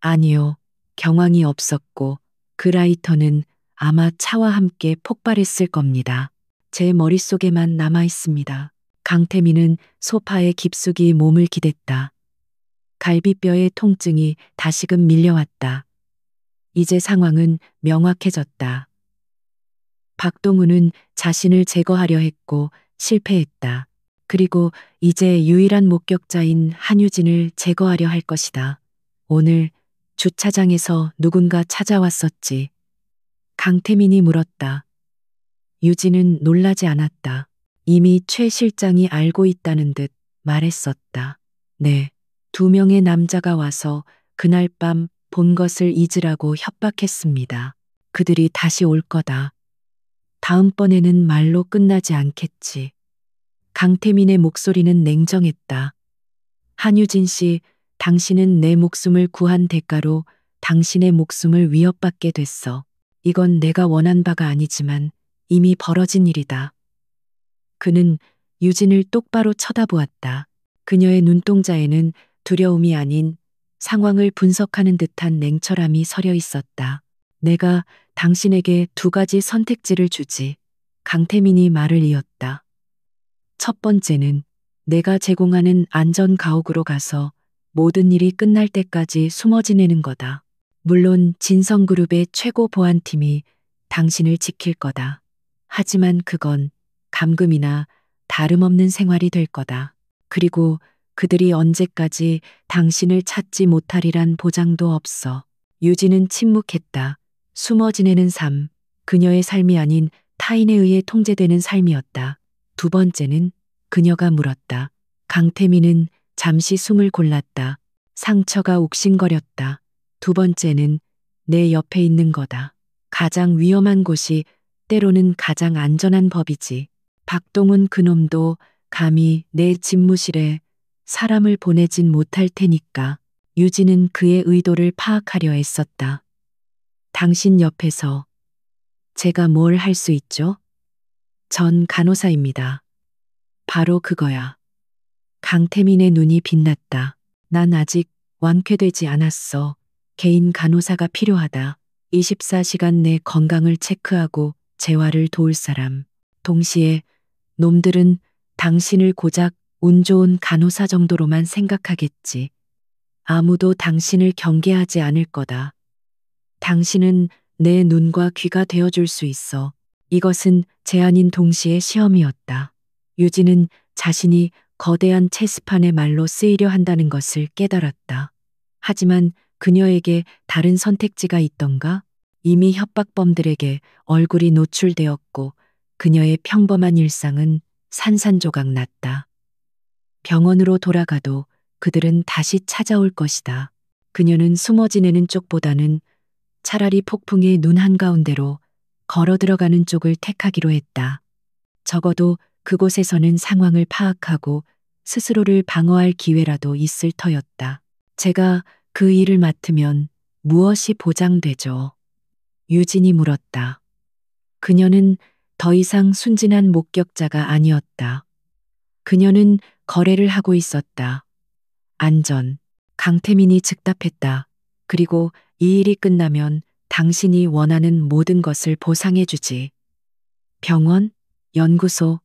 아니요. 경황이 없었고 그 라이터는 아마 차와 함께 폭발했을 겁니다. 제 머릿속에만 남아 있습니다. 강태민은 소파에 깊숙이 몸을 기댔다. 갈비뼈의 통증이 다시금 밀려왔다. 이제 상황은 명확해졌다. 박동훈은 자신을 제거하려 했고 실패했다. 그리고 이제 유일한 목격자인 한유진을 제거하려 할 것이다. 오늘 주차장에서 누군가 찾아왔었지. 강태민이 물었다. 유진은 놀라지 않았다. 이미 최 실장이 알고 있다는 듯 말했었다. 네. 2명의 남자가 와서 그날 밤 본 것을 잊으라고 협박했습니다. 그들이 다시 올 거다. 다음번에는 말로 끝나지 않겠지. 강태민의 목소리는 냉정했다. 한유진 씨, 당신은 내 목숨을 구한 대가로 당신의 목숨을 위협받게 됐어. 이건 내가 원한 바가 아니지만 이미 벌어진 일이다. 그는 유진을 똑바로 쳐다보았다. 그녀의 눈동자에는 두려움이 아닌 상황을 분석하는 듯한 냉철함이 서려 있었다. 내가 당신에게 2가지 선택지를 주지. 강태민이 말을 이었다. 첫 번째는 내가 제공하는 안전 가옥으로 가서 모든 일이 끝날 때까지 숨어 지내는 거다. 물론 진성그룹의 최고 보안팀이 당신을 지킬 거다. 하지만 그건 감금이나 다름없는 생활이 될 거다. 그리고 그들이 언제까지 당신을 찾지 못하리란 보장도 없어. 유진은 침묵했다. 숨어 지내는 삶, 그녀의 삶이 아닌 타인에 의해 통제되는 삶이었다. 두 번째는 그녀가 물었다. 강태민은 잠시 숨을 골랐다. 상처가 욱신거렸다. 두 번째는 내 옆에 있는 거다. 가장 위험한 곳이 때로는 가장 안전한 법이지. 박동훈 그놈도 감히 내 집무실에 사람을 보내진 못할 테니까. 유진은 그의 의도를 파악하려 애썼다. 당신 옆에서 제가 뭘 할 수 있죠? 전 간호사입니다. 바로 그거야. 강태민의 눈이 빛났다. 난 아직 완쾌되지 않았어. 개인 간호사가 필요하다. 24시간 내 건강을 체크하고 재활을 도울 사람. 동시에 놈들은 당신을 고작 운 좋은 간호사 정도로만 생각하겠지. 아무도 당신을 경계하지 않을 거다. 당신은 내 눈과 귀가 되어줄 수 있어. 이것은 제안인 동시에 시험이었다. 유진은 자신이 거대한 체스판의 말로 쓰이려 한다는 것을 깨달았다. 하지만 그녀에게 다른 선택지가 있던가? 이미 협박범들에게 얼굴이 노출되었고 그녀의 평범한 일상은 산산조각 났다. 병원으로 돌아가도 그들은 다시 찾아올 것이다. 그녀는 숨어 지내는 쪽보다는 차라리 폭풍의 눈 한가운데로 걸어 들어가는 쪽을 택하기로 했다. 적어도 그곳에서는 상황을 파악하고 스스로를 방어할 기회라도 있을 터였다. 제가 그 일을 맡으면 무엇이 보장되죠? 유진이 물었다. 그녀는 더 이상 순진한 목격자가 아니었다. 그녀는 거래를 하고 있었다. 안전. 강태민이 즉답했다. 그리고 이 일이 끝나면 당신이 원하는 모든 것을 보상해주지. 병원, 연구소,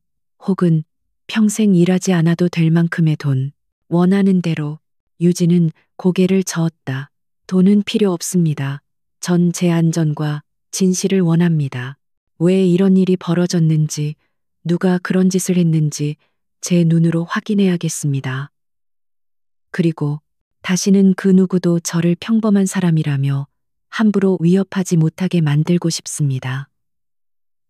혹은 평생 일하지 않아도 될 만큼의 돈. 원하는 대로. 유진은 고개를 저었다. 돈은 필요 없습니다. 전 제 안전과 진실을 원합니다. 왜 이런 일이 벌어졌는지, 누가 그런 짓을 했는지 제 눈으로 확인해야겠습니다. 그리고 다시는 그 누구도 저를 평범한 사람이라며 함부로 위협하지 못하게 만들고 싶습니다.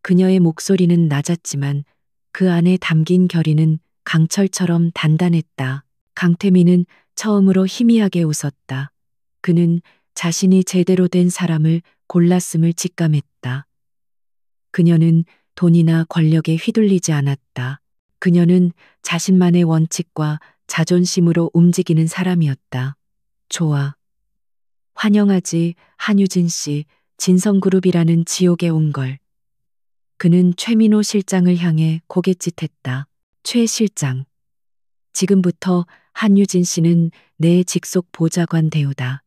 그녀의 목소리는 낮았지만 그 안에 담긴 결의는 강철처럼 단단했다. 강태민은 처음으로 희미하게 웃었다. 그는 자신이 제대로 된 사람을 골랐음을 직감했다. 그녀는 돈이나 권력에 휘둘리지 않았다. 그녀는 자신만의 원칙과 자존심으로 움직이는 사람이었다. 좋아. 환영하지, 한유진 씨. 진성그룹이라는 지옥에 온 걸. 그는 최민호 실장을 향해 고갯짓했다. 최 실장. 지금부터 한유진 씨는 내 직속 보좌관 대우다.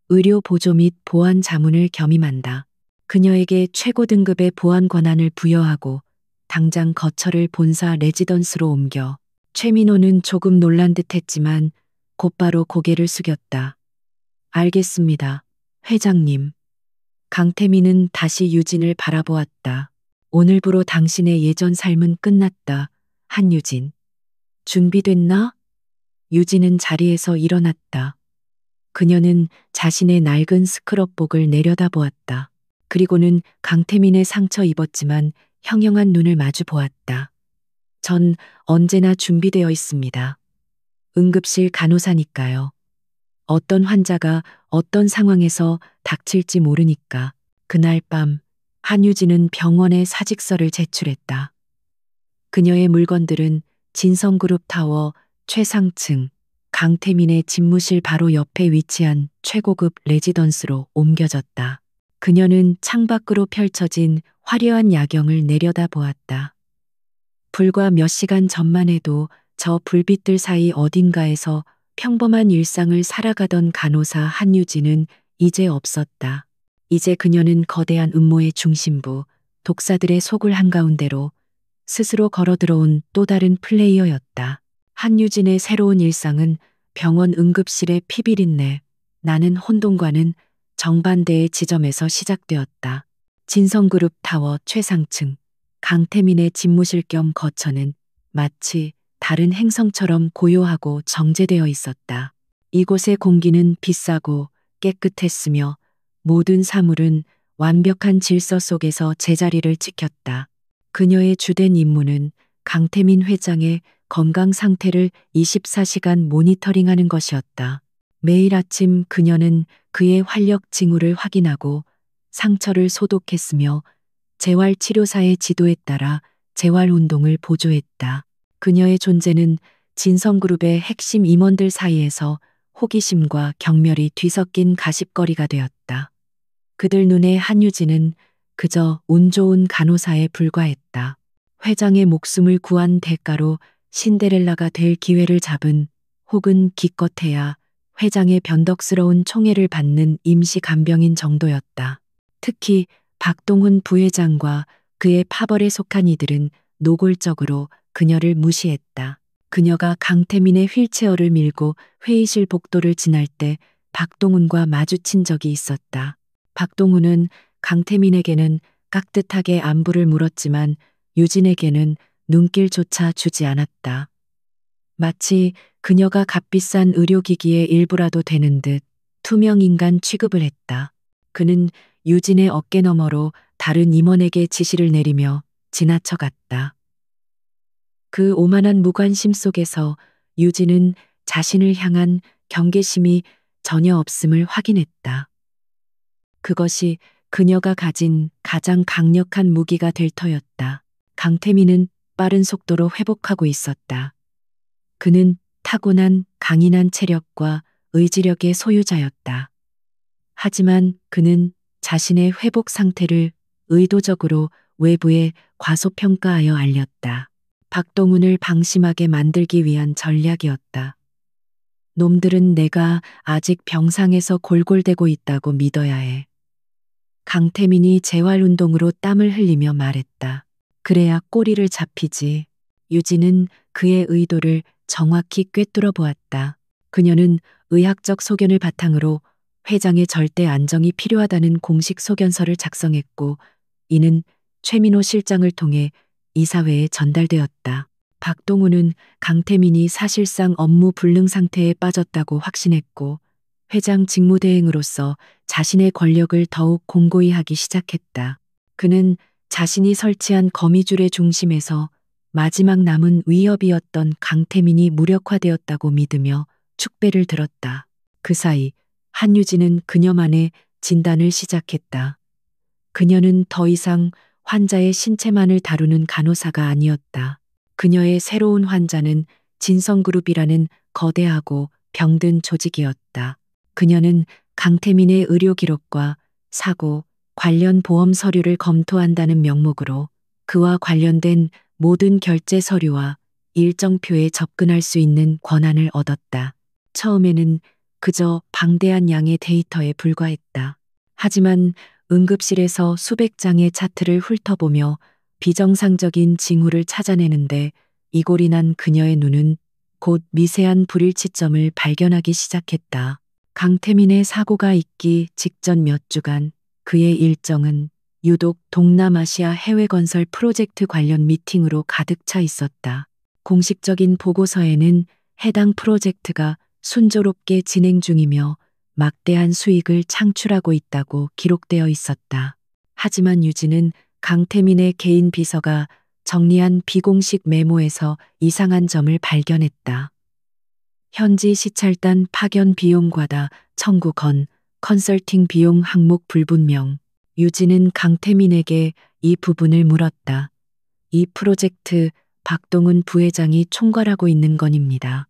의료 보조 및 보안 자문을 겸임한다. 그녀에게 최고 등급의 보안 권한을 부여하고 당장 거처를 본사 레지던스로 옮겨. 최민호는 조금 놀란 듯 했지만 곧바로 고개를 숙였다. 알겠습니다, 회장님. 강태민은 다시 유진을 바라보았다. 오늘부로 당신의 예전 삶은 끝났다, 한유진. 준비됐나? 유진은 자리에서 일어났다. 그녀는 자신의 낡은 스크럽복을 내려다보았다. 그리고는 강태민의 상처 입었지만 형형한 눈을 마주 보았다. 전 언제나 준비되어 있습니다. 응급실 간호사니까요. 어떤 환자가 어떤 상황에서 닥칠지 모르니까. 그날 밤 한유진은 병원에 사직서를 제출했다. 그녀의 물건들은 진성그룹 타워 최상층 강태민의 집무실 바로 옆에 위치한 최고급 레지던스로 옮겨졌다. 그녀는 창밖으로 펼쳐진 화려한 야경을 내려다보았다. 불과 몇 시간 전만 해도 저 불빛들 사이 어딘가에서 평범한 일상을 살아가던 간호사 한유진은 이제 없었다. 이제 그녀는 거대한 음모의 중심부, 독사들의 속을 한가운데로 스스로 걸어 들어온 또 다른 플레이어였다. 한유진의 새로운 일상은 병원 응급실의 피비린내, 나는 혼돈과는 정반대의 지점에서 시작되었다. 진성그룹 타워 최상층, 강태민의 집무실 겸 거처는 마치 다른 행성처럼 고요하고 정제되어 있었다. 이곳의 공기는 비싸고 깨끗했으며 모든 사물은 완벽한 질서 속에서 제자리를 지켰다. 그녀의 주된 임무는 강태민 회장의 건강 상태를 24시간 모니터링하는 것이었다. 매일 아침 그녀는 그의 활력 징후를 확인하고 상처를 소독했으며 재활치료사의 지도에 따라 재활운동을 보조했다. 그녀의 존재는 진성그룹의 핵심 임원들 사이에서 호기심과 경멸이 뒤섞인 가십거리가 되었다. 그들 눈에 한유진은 그저 운 좋은 간호사에 불과했다. 회장의 목숨을 구한 대가로 신데렐라가 될 기회를 잡은, 혹은 기껏해야 회장의 변덕스러운 총애를 받는 임시 간병인 정도였다. 특히 박동훈 부회장과 그의 파벌에 속한 이들은 노골적으로 그녀를 무시했다. 그녀가 강태민의 휠체어를 밀고 회의실 복도를 지날 때 박동훈과 마주친 적이 있었다. 박동훈은 강태민에게는 깍듯하게 안부를 물었지만 유진에게는 눈길조차 주지 않았다. 마치 그녀가 값비싼 의료기기의 일부라도 되는 듯 투명인간 취급을 했다. 그는 유진의 어깨 너머로 다른 임원에게 지시를 내리며 지나쳐갔다. 그 오만한 무관심 속에서 유진은 자신을 향한 경계심이 전혀 없음을 확인했다. 그것이 그녀가 가진 가장 강력한 무기가 될 터였다. 강태민은 빠른 속도로 회복하고 있었다. 그는 타고난 강인한 체력과 의지력의 소유자였다. 하지만 그는 자신의 회복 상태를 의도적으로 외부에 과소평가하여 알렸다. 박동훈을 방심하게 만들기 위한 전략이었다. 놈들은 내가 아직 병상에서 골골대고 있다고 믿어야 해. 강태민이 재활운동으로 땀을 흘리며 말했다. 그래야 꼬리를 잡히지. 유진은 그의 의도를 정확히 꿰뚫어 보았다. 그녀는 의학적 소견을 바탕으로 회장의 절대 안정이 필요하다는 공식 소견서를 작성했고, 이는 최민호 실장을 통해 이사회에 전달되었다. 박동훈은 강태민이 사실상 업무 불능 상태에 빠졌다고 확신했고, 회장 직무대행으로서 자신의 권력을 더욱 공고히 하기 시작했다. 그는 자신이 설치한 거미줄의 중심에서 마지막 남은 위협이었던 강태민이 무력화되었다고 믿으며 축배를 들었다. 그 사이 한유진은 그녀만의 진단을 시작했다. 그녀는 더 이상 환자의 신체만을 다루는 간호사가 아니었다. 그녀의 새로운 환자는 진성그룹이라는 거대하고 병든 조직이었다. 그녀는 강태민의 의료 기록과 사고, 관련 보험 서류를 검토한다는 명목으로 그와 관련된 모든 결제 서류와 일정표에 접근할 수 있는 권한을 얻었다. 처음에는 그저 방대한 양의 데이터에 불과했다. 하지만 응급실에서 수백 장의 차트를 훑어보며 비정상적인 징후를 찾아내는데 이골이 난 그녀의 눈은 곧 미세한 불일치점을 발견하기 시작했다. 강태민의 사고가 있기 직전 몇 주간 그의 일정은 유독 동남아시아 해외 건설 프로젝트 관련 미팅으로 가득 차 있었다. 공식적인 보고서에는 해당 프로젝트가 순조롭게 진행 중이며 막대한 수익을 창출하고 있다고 기록되어 있었다. 하지만 유진은 강태민의 개인 비서가 정리한 비공식 메모에서 이상한 점을 발견했다. 현지 시찰단 파견 비용 과다 청구 건, 컨설팅 비용 항목 불분명. 유진은 강태민에게 이 부분을 물었다. 이 프로젝트 박동훈 부회장이 총괄하고 있는 건입니다.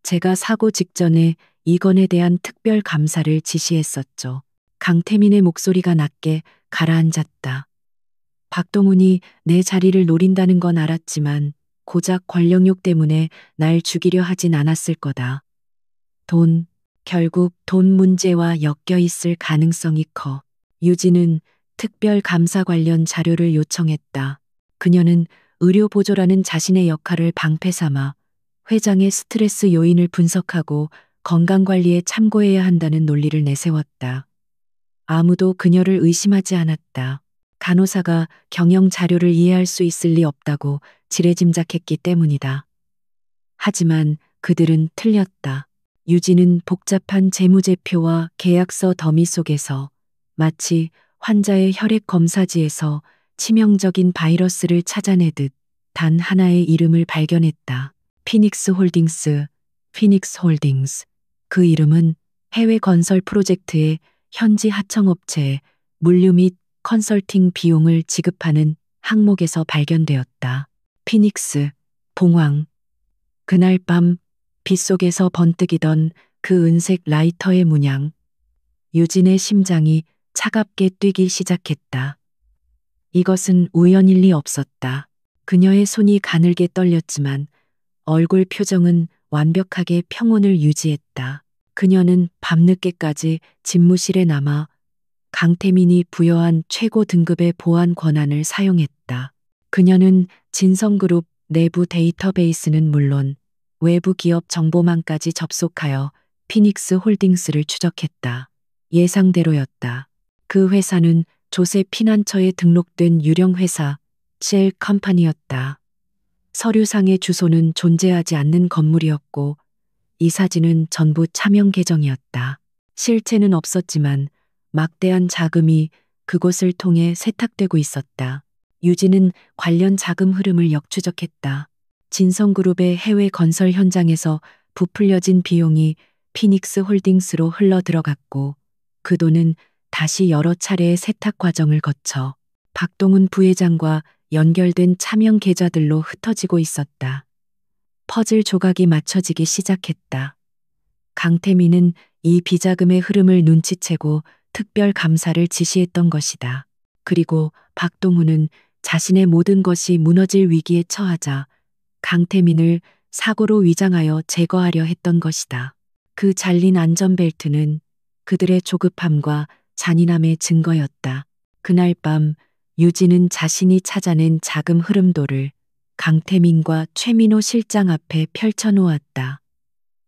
제가 사고 직전에 이 건에 대한 특별 감사를 지시했었죠. 강태민의 목소리가 낮게 가라앉았다. 박동훈이 내 자리를 노린다는 건 알았지만 고작 권력욕 때문에 날 죽이려 하진 않았을 거다. 결국 돈 문제와 엮여 있을 가능성이 커. 유진은 특별 감사 관련 자료를 요청했다. 그녀는 의료보조라는 자신의 역할을 방패 삼아 회장의 스트레스 요인을 분석하고 건강관리에 참고해야 한다는 논리를 내세웠다. 아무도 그녀를 의심하지 않았다. 간호사가 경영 자료를 이해할 수 있을 리 없다고 지레짐작했기 때문이다. 하지만 그들은 틀렸다. 유진은 복잡한 재무제표와 계약서 더미 속에서 마치 환자의 혈액 검사지에서 치명적인 바이러스를 찾아내듯 단 하나의 이름을 발견했다. 피닉스 홀딩스, 피닉스 홀딩스. 그 이름은 해외 건설 프로젝트의 현지 하청업체에 물류 및 컨설팅 비용을 지급하는 항목에서 발견되었다. 피닉스, 봉황. 그날 밤 빗속에서 번뜩이던 그 은색 라이터의 문양. 유진의 심장이 차갑게 뛰기 시작했다. 이것은 우연일 리 없었다. 그녀의 손이 가늘게 떨렸지만 얼굴 표정은 완벽하게 평온을 유지했다. 그녀는 밤늦게까지 집무실에 남아 강태민이 부여한 최고 등급의 보안 권한을 사용했다. 그녀는 진성그룹 내부 데이터베이스는 물론 외부 기업 정보망까지 접속하여 피닉스 홀딩스를 추적했다. 예상대로였다. 그 회사는 조세 피난처에 등록된 유령 회사 쉘 컴퍼니였다. 서류상의 주소는 존재하지 않는 건물이었고 이 사진은 전부 차명 계정이었다. 실체는 없었지만 막대한 자금이 그곳을 통해 세탁되고 있었다. 유진은 관련 자금 흐름을 역추적했다. 진성그룹의 해외 건설 현장에서 부풀려진 비용이 피닉스 홀딩스로 흘러 들어갔고 그 돈은 다시 여러 차례의 세탁 과정을 거쳐 박동훈 부회장과 연결된 차명 계좌들로 흩어지고 있었다. 퍼즐 조각이 맞춰지기 시작했다. 강태민은 이 비자금의 흐름을 눈치채고 특별 감사를 지시했던 것이다. 그리고 박동훈은 자신의 모든 것이 무너질 위기에 처하자 강태민을 사고로 위장하여 제거하려 했던 것이다. 그 잘린 안전벨트는 그들의 조급함과 잔인함의 증거였다. 그날 밤 유진은 자신이 찾아낸 자금 흐름도를 강태민과 최민호 실장 앞에 펼쳐놓았다.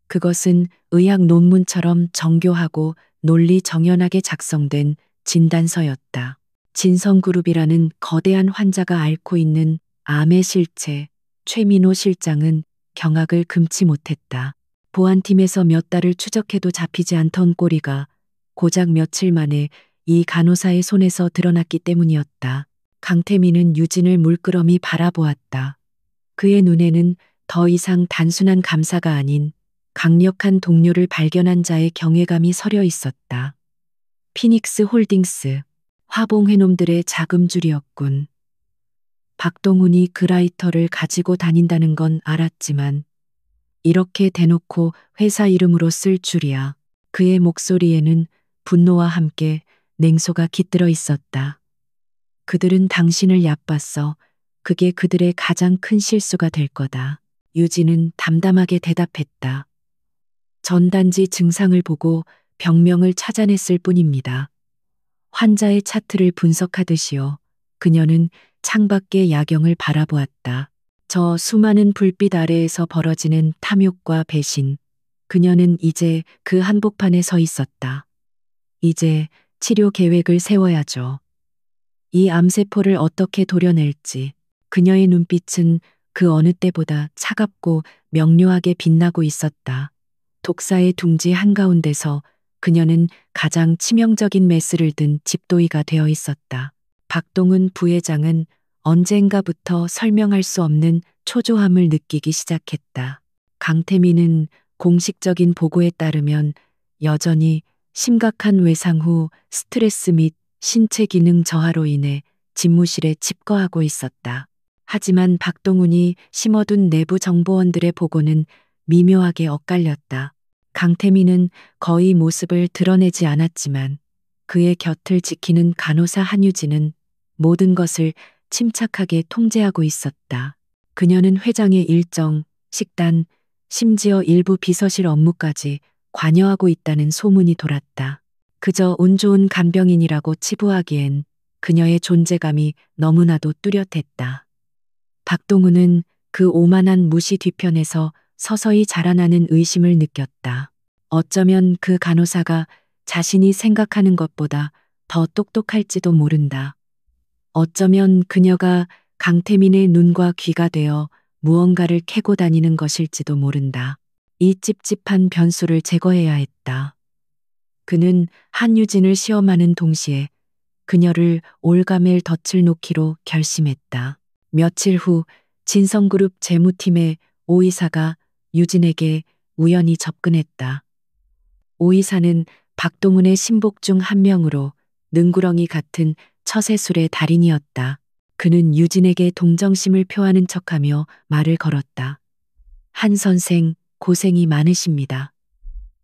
그것은 의학 논문처럼 정교하고 논리 정연하게 작성된 진단서였다. 진성그룹이라는 거대한 환자가 앓고 있는 암의 실체, 최민호 실장은 경악을 금치 못했다. 보안팀에서 몇 달을 추적해도 잡히지 않던 꼬리가 고작 며칠 만에 이 간호사의 손에서 드러났기 때문이었다. 강태민은 유진을 물끄러미 바라보았다. 그의 눈에는 더 이상 단순한 감사가 아닌 강력한 동료를 발견한 자의 경외감이 서려 있었다. 피닉스 홀딩스, 화봉회놈들의 자금줄이었군. 박동훈이 그 라이터를 가지고 다닌다는 건 알았지만 이렇게 대놓고 회사 이름으로 쓸 줄이야. 그의 목소리에는 분노와 함께 냉소가 깃들어 있었다. 그들은 당신을 얕봤어. 그게 그들의 가장 큰 실수가 될 거다. 유진은 담담하게 대답했다. 전단지 증상을 보고 병명을 찾아냈을 뿐입니다. 환자의 차트를 분석하듯이요. 그녀는 창밖의 야경을 바라보았다. 저 수많은 불빛 아래에서 벌어지는 탐욕과 배신. 그녀는 이제 그 한복판에 서 있었다. 이제 치료 계획을 세워야죠. 이 암세포를 어떻게 도려낼지. 그녀의 눈빛은 그 어느 때보다 차갑고 명료하게 빛나고 있었다. 독사의 둥지 한가운데서 그녀는 가장 치명적인 메스를 든 집도이가 되어 있었다. 박동훈 부회장은 언젠가부터 설명할 수 없는 초조함을 느끼기 시작했다. 강태민은 공식적인 보고에 따르면 여전히 심각한 외상 후 스트레스 및 신체 기능 저하로 인해 집무실에 칩거하고 있었다. 하지만 박동훈이 심어둔 내부 정보원들의 보고는 미묘하게 엇갈렸다. 강태민은 거의 모습을 드러내지 않았지만 그의 곁을 지키는 간호사 한유진은 모든 것을 침착하게 통제하고 있었다. 그녀는 회장의 일정, 식단, 심지어 일부 비서실 업무까지 관여하고 있다는 소문이 돌았다. 그저 운 좋은 간병인이라고 치부하기엔 그녀의 존재감이 너무나도 뚜렷했다. 박동훈은 그 오만한 무시 뒤편에서 서서히 자라나는 의심을 느꼈다. 어쩌면 그 간호사가 자신이 생각하는 것보다 더 똑똑할지도 모른다. 어쩌면 그녀가 강태민의 눈과 귀가 되어 무언가를 캐고 다니는 것일지도 모른다. 이 찝찝한 변수를 제거해야 했다. 그는 한유진을 시험하는 동시에 그녀를 올가멜 덫을 놓기로 결심했다. 며칠 후 진성그룹 재무팀의 오 이사가 유진에게 우연히 접근했다. 오 이사는 박동훈의 신복 중 한 명으로 능구렁이 같은 처세술의 달인이었다. 그는 유진에게 동정심을 표하는 척하며 말을 걸었다. 한 선생, 고생이 많으십니다.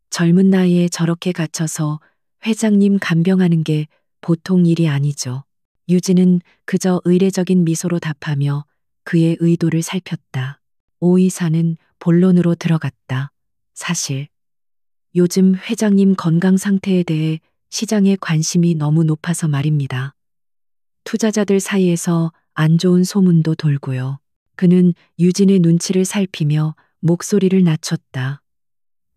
젊은 나이에 저렇게 갇혀서 회장님 간병하는 게 보통 일이 아니죠. 유진은 그저 의례적인 미소로 답하며 그의 의도를 살폈다. 오 이사는 본론으로 들어갔다. 사실 요즘 회장님 건강 상태에 대해 시장의 관심이 너무 높아서 말입니다. 투자자들 사이에서 안 좋은 소문도 돌고요. 그는 유진의 눈치를 살피며 목소리를 낮췄다.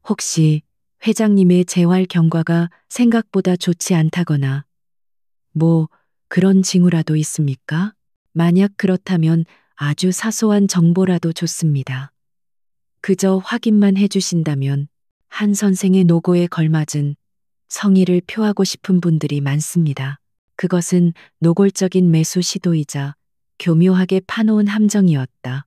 혹시 회장님의 재활 경과가 생각보다 좋지 않다거나 뭐 그런 징후라도 있습니까? 만약 그렇다면 아주 사소한 정보라도 좋습니다. 그저 확인만 해주신다면 한 선생의 노고에 걸맞은 성의를 표하고 싶은 분들이 많습니다. 그것은 노골적인 매수 시도이자 교묘하게 파놓은 함정이었다.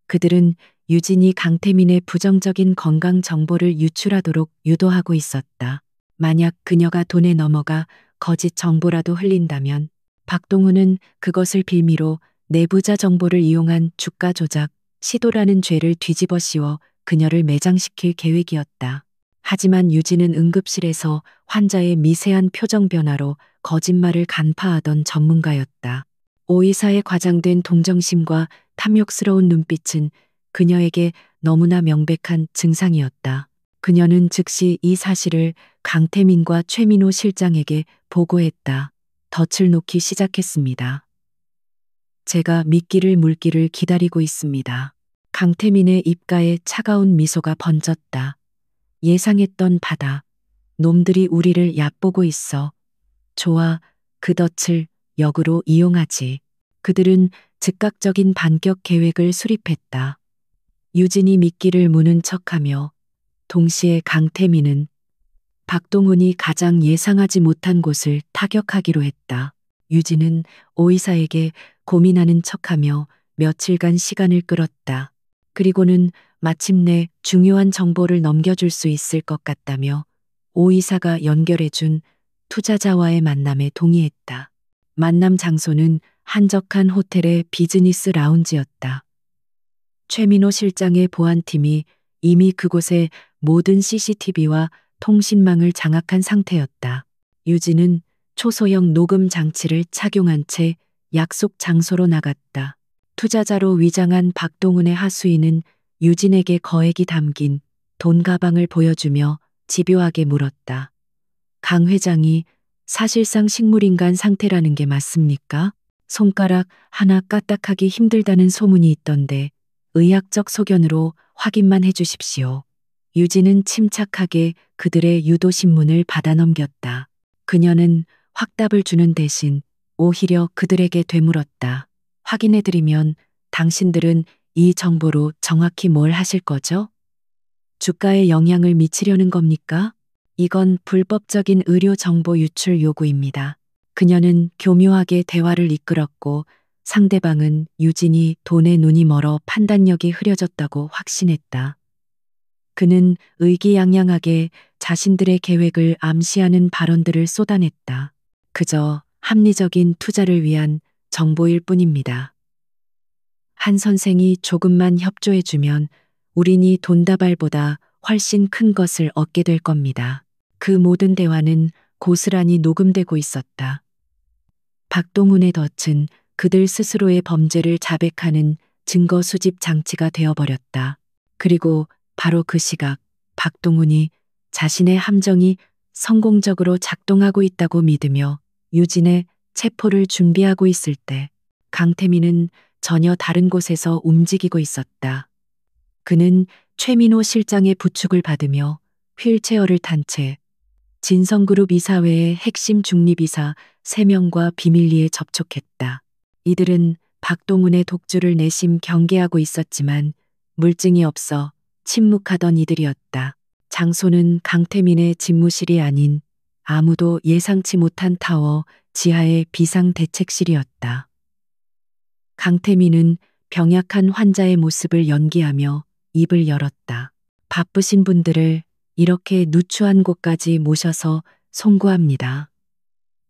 그들은 유진이 강태민의 부정적인 건강 정보를 유출하도록 유도하고 있었다. 만약 그녀가 돈에 넘어가 거짓 정보라도 흘린다면 박동훈은 그것을 빌미로 내부자 정보를 이용한 주가 조작, 시도라는 죄를 뒤집어 씌워 그녀를 매장시킬 계획이었다. 하지만 유진은 응급실에서 환자의 미세한 표정 변화로 거짓말을 간파하던 전문가였다. 오이사의 과장된 동정심과 탐욕스러운 눈빛은 그녀에게 너무나 명백한 증상이었다. 그녀는 즉시 이 사실을 강태민과 최민호 실장에게 보고했다. 덫을 놓기 시작했습니다. 제가 미끼를 물기를 기다리고 있습니다. 강태민의 입가에 차가운 미소가 번졌다. 예상했던 바다. 놈들이 우리를 얕보고 있어. 좋아, 그 덫을 역으로 이용하지. 그들은 즉각적인 반격 계획을 수립했다. 유진이 미끼를 무는 척하며 동시에 강태민은 박동훈이 가장 예상하지 못한 곳을 타격하기로 했다. 유진은 오이사에게 고민하는 척하며 며칠간 시간을 끌었다. 그리고는 마침내 중요한 정보를 넘겨줄 수 있을 것 같다며 오이사가 연결해준 투자자와의 만남에 동의했다. 만남 장소는 한적한 호텔의 비즈니스 라운지였다. 최민호 실장의 보안팀이 이미 그곳에 모든 CCTV와 통신망을 장악한 상태였다. 유진은 초소형 녹음 장치를 착용한 채 약속 장소로 나갔다. 투자자로 위장한 박동훈의 하수인은 유진에게 거액이 담긴 돈 가방을 보여주며 집요하게 물었다. 강 회장이 사실상 식물인간 상태라는 게 맞습니까? 손가락 하나 까딱하기 힘들다는 소문이 있던데 의학적 소견으로 확인만 해주십시오. 유진은 침착하게 그들의 유도신문을 받아 넘겼다. 그녀는 확답을 주는 대신 오히려 그들에게 되물었다. 확인해드리면 당신들은 이 정보로 정확히 뭘 하실 거죠? 주가에 영향을 미치려는 겁니까? 이건 불법적인 의료 정보 유출 요구입니다. 그녀는 교묘하게 대화를 이끌었고 상대방은 유진이 돈에 눈이 멀어 판단력이 흐려졌다고 확신했다. 그는 의기양양하게 자신들의 계획을 암시하는 발언들을 쏟아냈다. 그저 합리적인 투자를 위한 정보일 뿐입니다. 한 선생이 조금만 협조해주면 우린 이 돈다발보다 훨씬 큰 것을 얻게 될 겁니다. 그 모든 대화는 고스란히 녹음되고 있었다. 박동훈의 덫은 그들 스스로의 범죄를 자백하는 증거 수집 장치가 되어버렸다. 그리고 바로 그 시각 박동훈이 자신의 함정이 성공적으로 작동하고 있다고 믿으며 유진의 체포를 준비하고 있을 때 강태민은 전혀 다른 곳에서 움직이고 있었다. 그는 최민호 실장의 부축을 받으며 휠체어를 탄 채 진성그룹 이사회의 핵심 중립이사 3명과 비밀리에 접촉했다. 이들은 박동훈의 독주를 내심 경계하고 있었지만 물증이 없어 침묵하던 이들이었다. 장소는 강태민의 집무실이 아닌 아무도 예상치 못한 타워 지하의 비상대책실이었다. 강태민은 병약한 환자의 모습을 연기하며 입을 열었다. 바쁘신 분들을 이렇게 누추한 곳까지 모셔서 송구합니다.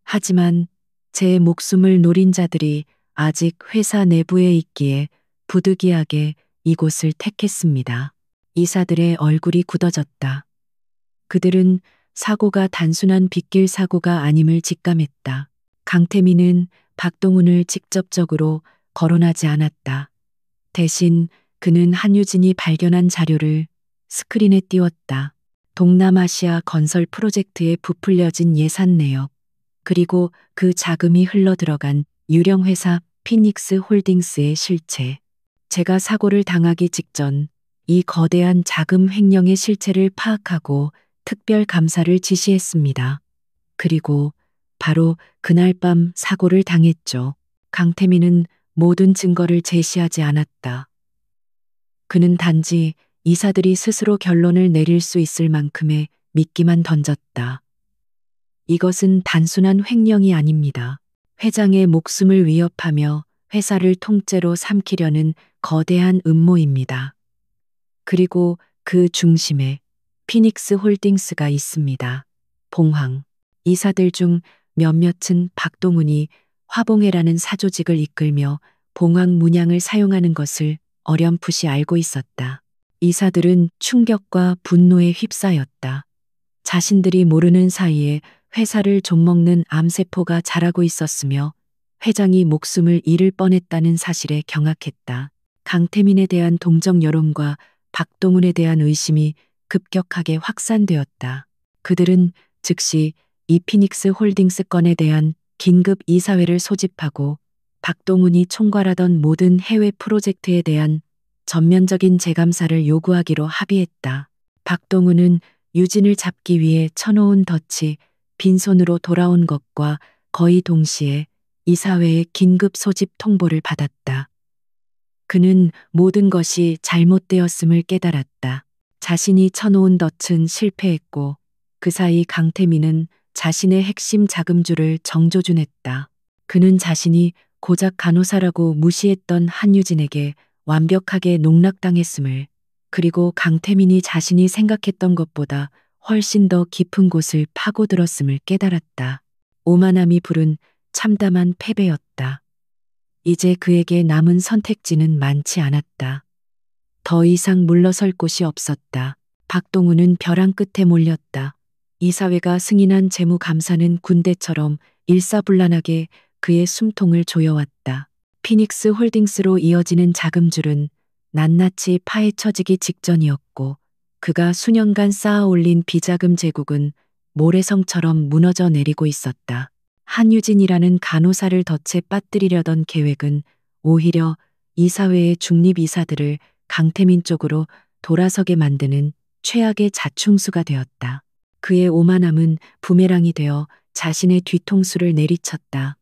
하지만 제 목숨을 노린 자들이 아직 회사 내부에 있기에 부득이하게 이곳을 택했습니다. 이사들의 얼굴이 굳어졌다. 그들은 사고가 단순한 빗길 사고가 아님을 직감했다. 강태민은 박동훈을 직접적으로 거론하지 않았다. 대신 그는 한유진이 발견한 자료를 스크린에 띄웠다. 동남아시아 건설 프로젝트에 부풀려진 예산 내역, 그리고 그 자금이 흘러들어간 유령 회사 피닉스 홀딩스의 실체. 제가 사고를 당하기 직전 이 거대한 자금 횡령의 실체를 파악하고 특별 감사를 지시했습니다. 그리고 바로 그날 밤 사고를 당했죠. 강태민은 모든 증거를 제시하지 않았다. 그는 단지 이사들이 스스로 결론을 내릴 수 있을 만큼의 미끼만 던졌다. 이것은 단순한 횡령이 아닙니다. 회장의 목숨을 위협하며 회사를 통째로 삼키려는 거대한 음모입니다. 그리고 그 중심에 피닉스 홀딩스가 있습니다. 봉황. 이사들 중 몇몇은 박동훈이 화봉회라는 사조직을 이끌며 봉황 문양을 사용하는 것을 어렴풋이 알고 있었다. 이사들은 충격과 분노에 휩싸였다. 자신들이 모르는 사이에 회사를 좀먹는 암세포가 자라고 있었으며 회장이 목숨을 잃을 뻔했다는 사실에 경악했다. 강태민에 대한 동정 여론과 박동훈에 대한 의심이 급격하게 확산되었다. 그들은 즉시 이 피닉스 홀딩스 건에 대한 긴급 이사회를 소집하고 박동훈이 총괄하던 모든 해외 프로젝트에 대한 전면적인 재감사를 요구하기로 합의했다. 박동훈은 유진을 잡기 위해 쳐놓은 덫이 빈손으로 돌아온 것과 거의 동시에 이사회의 긴급 소집 통보를 받았다. 그는 모든 것이 잘못되었음을 깨달았다. 자신이 쳐놓은 덫은 실패했고 그 사이 강태민은 자신의 핵심 자금주를 정조준했다. 그는 자신이 고작 간호사라고 무시했던 한유진에게 완벽하게 농락당했음을, 그리고 강태민이 자신이 생각했던 것보다 훨씬 더 깊은 곳을 파고들었음을 깨달았다. 오만함이 부른 참담한 패배였다. 이제 그에게 남은 선택지는 많지 않았다. 더 이상 물러설 곳이 없었다. 박동훈은 벼랑 끝에 몰렸다. 이사회가 승인한 재무감사는 군대처럼 일사불란하게 그의 숨통을 조여왔다. 피닉스 홀딩스로 이어지는 자금줄은 낱낱이 파헤쳐지기 직전이었고 그가 수년간 쌓아올린 비자금 제국은 모래성처럼 무너져 내리고 있었다. 한유진이라는 간호사를 덫에 빠뜨리려던 계획은 오히려 이사회의 중립이사들을 강태민 쪽으로 돌아서게 만드는 최악의 자충수가 되었다. 그의 오만함은 부메랑이 되어 자신의 뒤통수를 내리쳤다.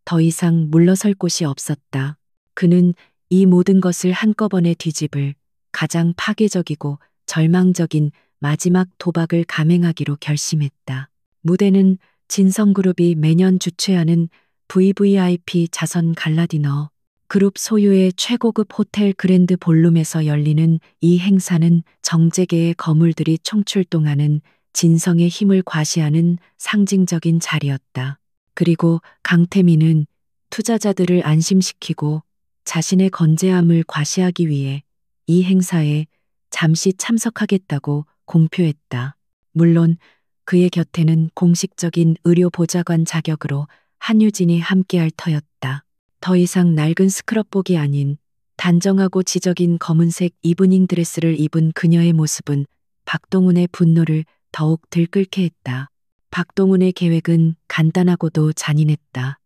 더 이상 물러설 곳이 없었다. 그는 이 모든 것을 한꺼번에 뒤집을 가장 파괴적이고 절망적인 마지막 도박을 감행하기로 결심했다. 무대는 진성그룹이 매년 주최하는 VVIP 자선 갈라디너, 그룹 소유의 최고급 호텔 그랜드 볼룸에서 열리는 이 행사는 정재계의 거물들이 총출동하는 진성의 힘을 과시하는 상징적인 자리였다. 그리고 강태민은 투자자들을 안심시키고 자신의 건재함을 과시하기 위해 이 행사에 잠시 참석하겠다고 공표했다. 물론 그의 곁에는 공식적인 의료보좌관 자격으로 한유진이 함께할 터였다. 더 이상 낡은 스크럽복이 아닌 단정하고 지적인 검은색 이브닝 드레스를 입은 그녀의 모습은 박동훈의 분노를 더욱 들끓게 했다. 박동훈의 계획은 간단하고도 잔인했다.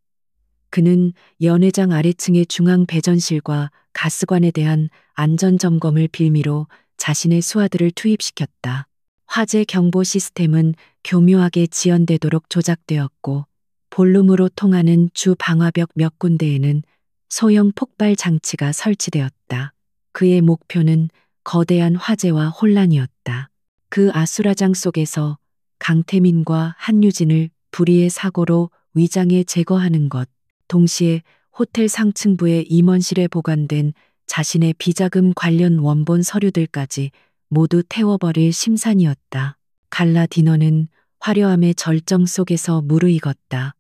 그는 연회장 아래층의 중앙 배전실과 가스관에 대한 안전점검을 빌미로 자신의 수하들을 투입시켰다. 화재 경보 시스템은 교묘하게 지연되도록 조작되었고 볼룸으로 통하는 주 방화벽 몇 군데에는 소형 폭발 장치가 설치되었다. 그의 목표는 거대한 화재와 혼란이었다. 그 아수라장 속에서 강태민과 한유진을 불의의 사고로 위장에 제거하는 것, 동시에 호텔 상층부의 임원실에 보관된 자신의 비자금 관련 원본 서류들까지 모두 태워버릴 심산이었다. 갈라 디너는 화려함의 절정 속에서 무르익었다.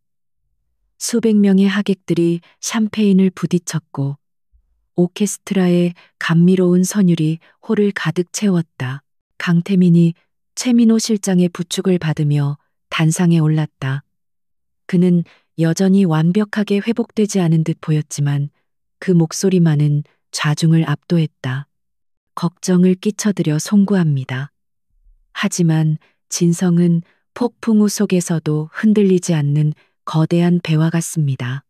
수백 명의 하객들이 샴페인을 부딪혔고 오케스트라의 감미로운 선율이 홀을 가득 채웠다. 강태민이 최민호 실장의 부축을 받으며 단상에 올랐다. 그는 여전히 완벽하게 회복되지 않은 듯 보였지만 그 목소리만은 좌중을 압도했다. 걱정을 끼쳐드려 송구합니다. 하지만 진성은 폭풍우 속에서도 흔들리지 않는 거대한 배와 같습니다.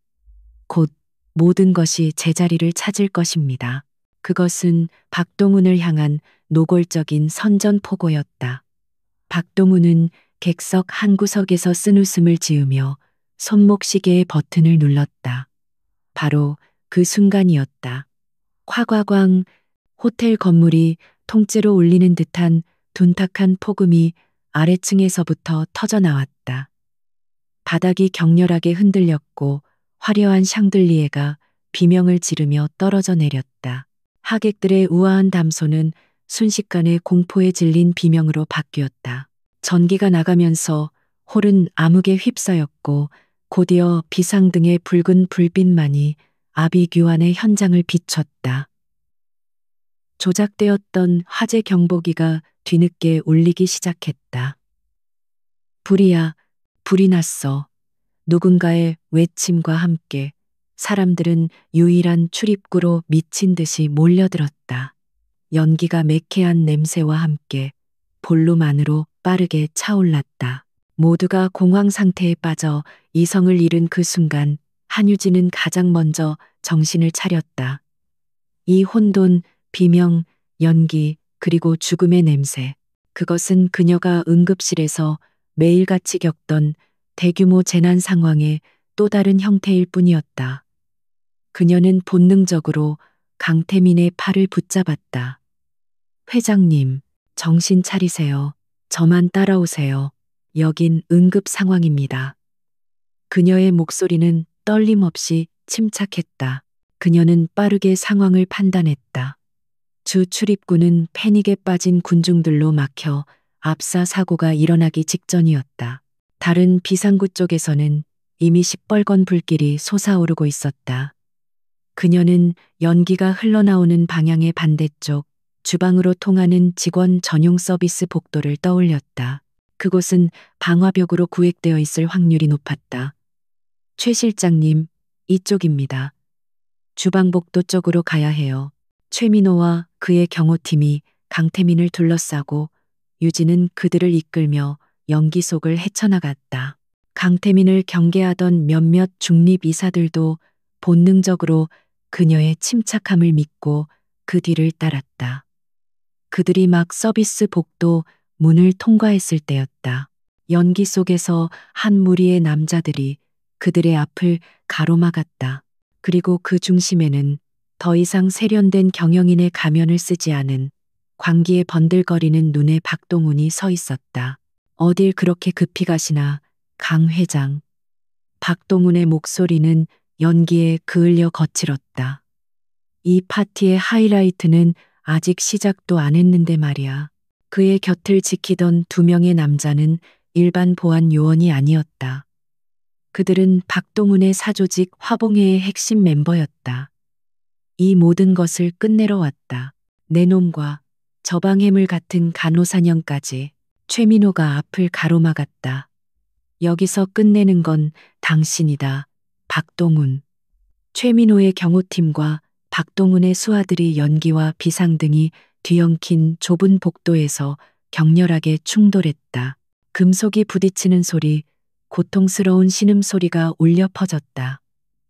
곧 모든 것이 제자리를 찾을 것입니다. 그것은 박동훈을 향한 노골적인 선전포고였다. 박동훈은 객석 한 구석에서 쓴웃음을 지으며 손목시계의 버튼을 눌렀다. 바로 그 순간이었다. 화과광 호텔 건물이 통째로 울리는 듯한 둔탁한 폭음이 아래층에서부터 터져나왔다. 바닥이 격렬하게 흔들렸고 화려한 샹들리에가 비명을 지르며 떨어져 내렸다. 하객들의 우아한 담소는 순식간에 공포에 질린 비명으로 바뀌었다. 전기가 나가면서 홀은 암흑에 휩싸였고 곧이어 비상등의 붉은 불빛만이 아비규환의 현장을 비췄다. 조작되었던 화재 경보기가 뒤늦게 울리기 시작했다. 불이야, 불이 났어. 누군가의 외침과 함께 사람들은 유일한 출입구로 미친 듯이 몰려들었다. 연기가 매캐한 냄새와 함께 볼룸 안으로 빠르게 차올랐다. 모두가 공황 상태에 빠져 이성을 잃은 그 순간 한유진은 가장 먼저 정신을 차렸다. 이 혼돈, 비명, 연기, 그리고 죽음의 냄새. 그것은 그녀가 응급실에서 매일같이 겪던 대규모 재난 상황의 또 다른 형태일 뿐이었다. 그녀는 본능적으로 강태민의 팔을 붙잡았다. 회장님, 정신 차리세요. 저만 따라오세요. 여긴 응급 상황입니다. 그녀의 목소리는 떨림 없이 침착했다. 그녀는 빠르게 상황을 판단했다. 주 출입구는 패닉에 빠진 군중들로 막혀 압사 사고가 일어나기 직전이었다. 다른 비상구 쪽에서는 이미 시뻘건 불길이 솟아오르고 있었다. 그녀는 연기가 흘러나오는 방향의 반대쪽 주방으로 통하는 직원 전용 서비스 복도를 떠올렸다. 그곳은 방화벽으로 구획되어 있을 확률이 높았다. 최 실장님, 이쪽입니다. 주방복도 쪽으로 가야 해요. 최민호와 그의 경호팀이 강태민을 둘러싸고 유진은 그들을 이끌며 연기 속을 헤쳐나갔다. 강태민을 경계하던 몇몇 중립 이사들도 본능적으로 그녀의 침착함을 믿고 그 뒤를 따랐다. 그들이 막 서비스 복도 문을 통과했을 때였다. 연기 속에서 한 무리의 남자들이 그들의 앞을 가로막았다. 그리고 그 중심에는 더 이상 세련된 경영인의 가면을 쓰지 않은 광기에 번들거리는 눈의 박동훈이 서 있었다. 어딜 그렇게 급히 가시나, 강 회장. 박동훈의 목소리는 연기에 그을려 거칠었다. 이 파티의 하이라이트는 아직 시작도 안 했는데 말이야. 그의 곁을 지키던 두 명의 남자는 일반 보안 요원이 아니었다. 그들은 박동훈의 사조직 화봉회의 핵심 멤버였다. 이 모든 것을 끝내러 왔다. 내 놈과 저방해물 같은 간호사냥까지. 최민호가 앞을 가로막았다. 여기서 끝내는 건 당신이다, 박동훈. 최민호의 경호팀과 박동훈의 수하들이 연기와 비상등이 뒤엉킨 좁은 복도에서 격렬하게 충돌했다. 금속이 부딪히는 소리, 고통스러운 신음소리가 울려 퍼졌다.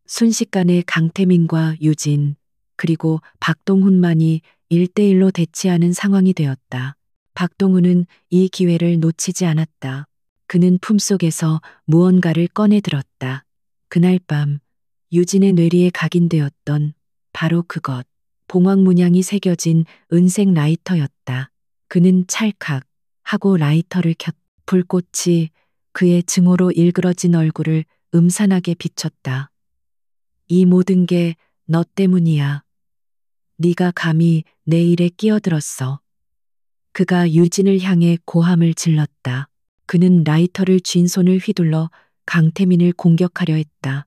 순식간에 강태민과 유진, 그리고 박동훈만이 1대1로 대치하는 상황이 되었다. 박동훈은 이 기회를 놓치지 않았다. 그는 품속에서 무언가를 꺼내 들었다. 그날 밤 유진의 뇌리에 각인되었던 바로 그것, 봉황 문양이 새겨진 은색 라이터였다. 그는 찰칵 하고 라이터를 켰다. 불꽃이 그의 증오로 일그러진 얼굴을 음산하게 비쳤다. 이 모든 게 너 때문이야. 네가 감히 내 일에 끼어들었어. 그가 유진을 향해 고함을 질렀다. 그는 라이터를 쥔 손을 휘둘러 강태민을 공격하려 했다.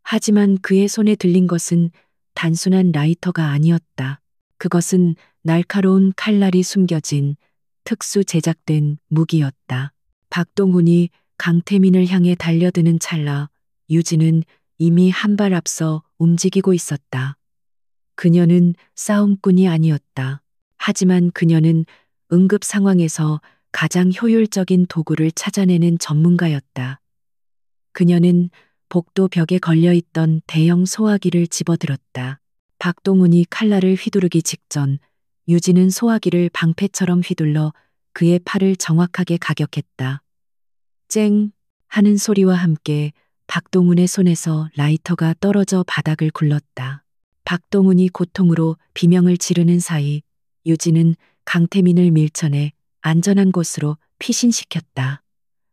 하지만 그의 손에 들린 것은 단순한 라이터가 아니었다. 그것은 날카로운 칼날이 숨겨진 특수 제작된 무기였다. 박동훈이 강태민을 향해 달려드는 찰나 유진은 이미 한 발 앞서 움직이고 있었다. 그녀는 싸움꾼이 아니었다. 하지만 그녀는 응급 상황에서 가장 효율적인 도구를 찾아내는 전문가였다. 그녀는 복도 벽에 걸려있던 대형 소화기를 집어들었다. 박동훈이 칼날을 휘두르기 직전 유진은 소화기를 방패처럼 휘둘러 그의 팔을 정확하게 가격했다. 쨍 하는 소리와 함께 박동훈의 손에서 라이터가 떨어져 바닥을 굴렀다. 박동훈이 고통으로 비명을 지르는 사이 유진은 강태민을 밀쳐내 안전한 곳으로 피신시켰다.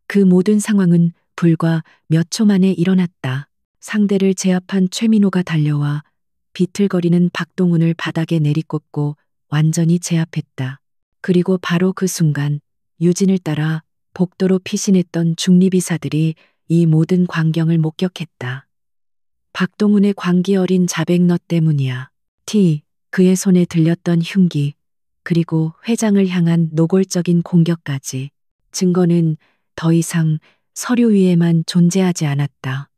그 모든 상황은 불과 몇 초 만에 일어났다. 상대를 제압한 최민호가 달려와 비틀거리는 박동훈을 바닥에 내리꽂고 완전히 제압했다. 그리고 바로 그 순간 유진을 따라 복도로 피신했던 중리비사들이 이 모든 광경을 목격했다. 박동훈의 광기 어린 자백 너 때문이야. 그의 손에 들렸던 흉기, 그리고 회장을 향한 노골적인 공격까지. 증거는 더 이상 서류 위에만 존재하지 않았다.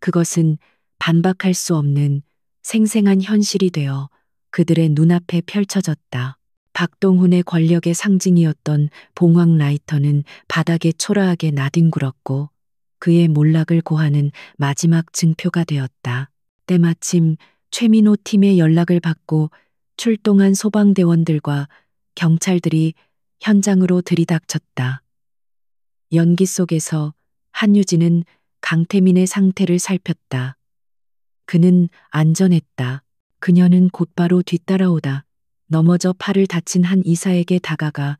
그것은 반박할 수 없는 생생한 현실이 되어 그들의 눈앞에 펼쳐졌다. 박동훈의 권력의 상징이었던 봉황 라이터는 바닥에 초라하게 나뒹굴었고 그의 몰락을 고하는 마지막 증표가 되었다. 때마침 최민호 팀의 연락을 받고 출동한 소방대원들과 경찰들이 현장으로 들이닥쳤다. 연기 속에서 한유진은 강태민의 상태를 살폈다. 그는 안전했다. 그녀는 곧바로 뒤따라오다 넘어져 팔을 다친 한 이사에게 다가가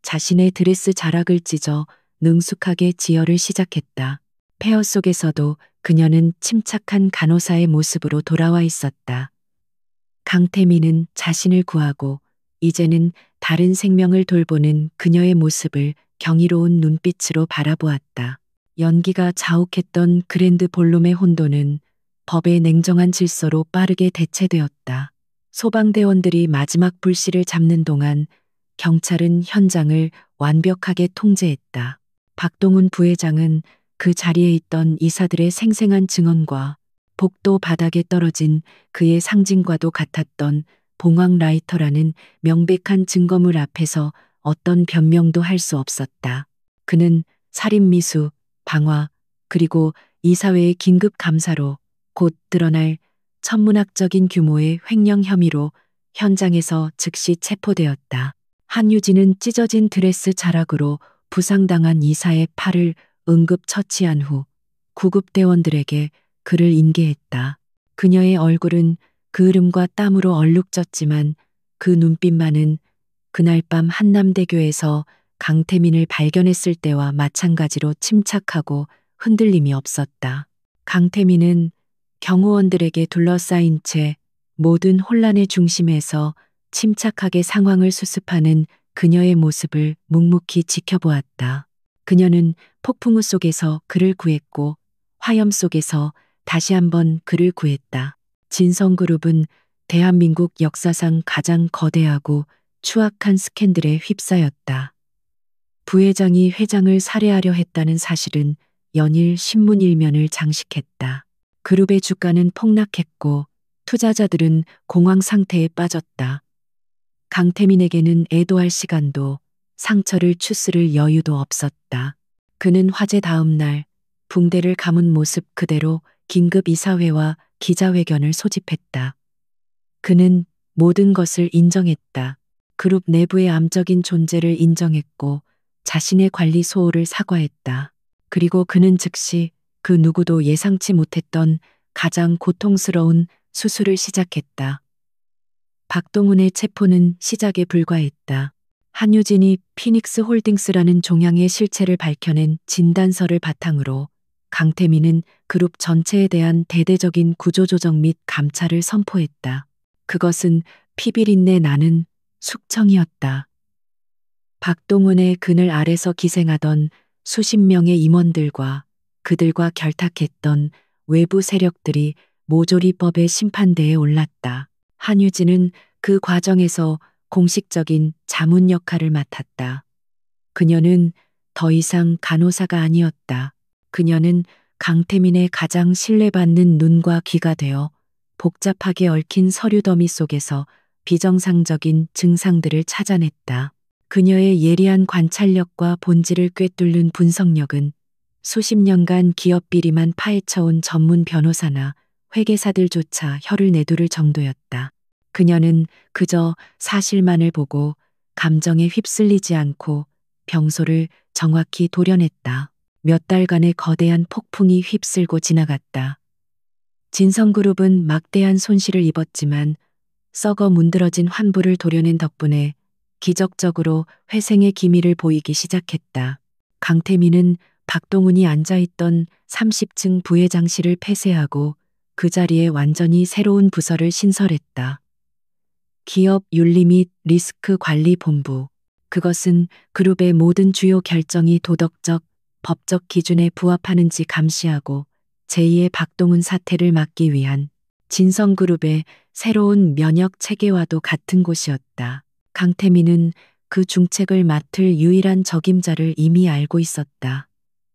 자신의 드레스 자락을 찢어 능숙하게 지혈을 시작했다. 폐허 속에서도 그녀는 침착한 간호사의 모습으로 돌아와 있었다. 강태민은 자신을 구하고 이제는 다른 생명을 돌보는 그녀의 모습을 경이로운 눈빛으로 바라보았다. 연기가 자욱했던 그랜드 볼룸의 혼돈은 법의 냉정한 질서로 빠르게 대체되었다. 소방대원들이 마지막 불씨를 잡는 동안 경찰은 현장을 완벽하게 통제했다. 박동훈 부회장은 그 자리에 있던 이사들의 생생한 증언과 복도 바닥에 떨어진 그의 상징과도 같았던 봉황 라이터라는 명백한 증거물 앞에서 어떤 변명도 할 수 없었다. 그는 살인미수, 방화, 그리고 이사회의 긴급 감사로 곧 드러날 천문학적인 규모의 횡령 혐의로 현장에서 즉시 체포되었다. 한유진은 찢어진 드레스 자락으로 부상당한 이사의 팔을 응급 처치한 후 구급대원들에게 그를 인계했다. 그녀의 얼굴은 그을음과 땀으로 얼룩졌지만 그 눈빛만은 그날 밤 한남대교에서 강태민을 발견했을 때와 마찬가지로 침착하고 흔들림이 없었다. 강태민은 경호원들에게 둘러싸인 채 모든 혼란의 중심에서 침착하게 상황을 수습하는 그녀의 모습을 묵묵히 지켜보았다. 그녀는 폭풍우 속에서 그를 구했고 화염 속에서 다시 한번 그를 구했다. 진성그룹은 대한민국 역사상 가장 거대하고 추악한 스캔들에 휩싸였다. 부회장이 회장을 살해하려 했다는 사실은 연일 신문 일면을 장식했다. 그룹의 주가는 폭락했고 투자자들은 공황 상태에 빠졌다. 강태민에게는 애도할 시간도 상처를 추스를 여유도 없었다. 그는 화재 다음 날 붕대를 감은 모습 그대로 긴급 이사회와 기자회견을 소집했다. 그는 모든 것을 인정했다. 그룹 내부의 암적인 존재를 인정했고 자신의 관리 소홀을 사과했다. 그리고 그는 즉시 그 누구도 예상치 못했던 가장 고통스러운 수술을 시작했다. 박동훈의 체포는 시작에 불과했다. 한유진이 피닉스 홀딩스라는 종양의 실체를 밝혀낸 진단서를 바탕으로 강태민은 그룹 전체에 대한 대대적인 구조조정 및 감찰을 선포했다. 그것은 피비린내 나는 숙청이었다. 박동훈의 그늘 아래서 기생하던 수십 명의 임원들과 그들과 결탁했던 외부 세력들이 모조리법의 심판대에 올랐다. 한유진은 그 과정에서 공식적인 자문 역할을 맡았다. 그녀는 더 이상 간호사가 아니었다. 그녀는 강태민의 가장 신뢰받는 눈과 귀가 되어 복잡하게 얽힌 서류 더미 속에서 비정상적인 증상들을 찾아냈다. 그녀의 예리한 관찰력과 본질을 꿰뚫는 분석력은 수십 년간 기업 비리만 파헤쳐온 전문 변호사나 회계사들조차 혀를 내두를 정도였다. 그녀는 그저 사실만을 보고 감정에 휩쓸리지 않고 병소를 정확히 도려냈다. 몇 달간의 거대한 폭풍이 휩쓸고 지나갔다. 진성그룹은 막대한 손실을 입었지만 썩어 문드러진 환부를 도려낸 덕분에 기적적으로 회생의 기미를 보이기 시작했다. 강태민은 박동훈이 앉아있던 30층 부회장실을 폐쇄하고 그 자리에 완전히 새로운 부서를 신설했다. 기업 윤리 및 리스크 관리 본부. 그것은 그룹의 모든 주요 결정이 도덕적, 법적 기준에 부합하는지 감시하고 제2의 박동훈 사태를 막기 위한 진성그룹의 새로운 면역 체계와도 같은 곳이었다. 강태민은 그 중책을 맡을 유일한 적임자를 이미 알고 있었다.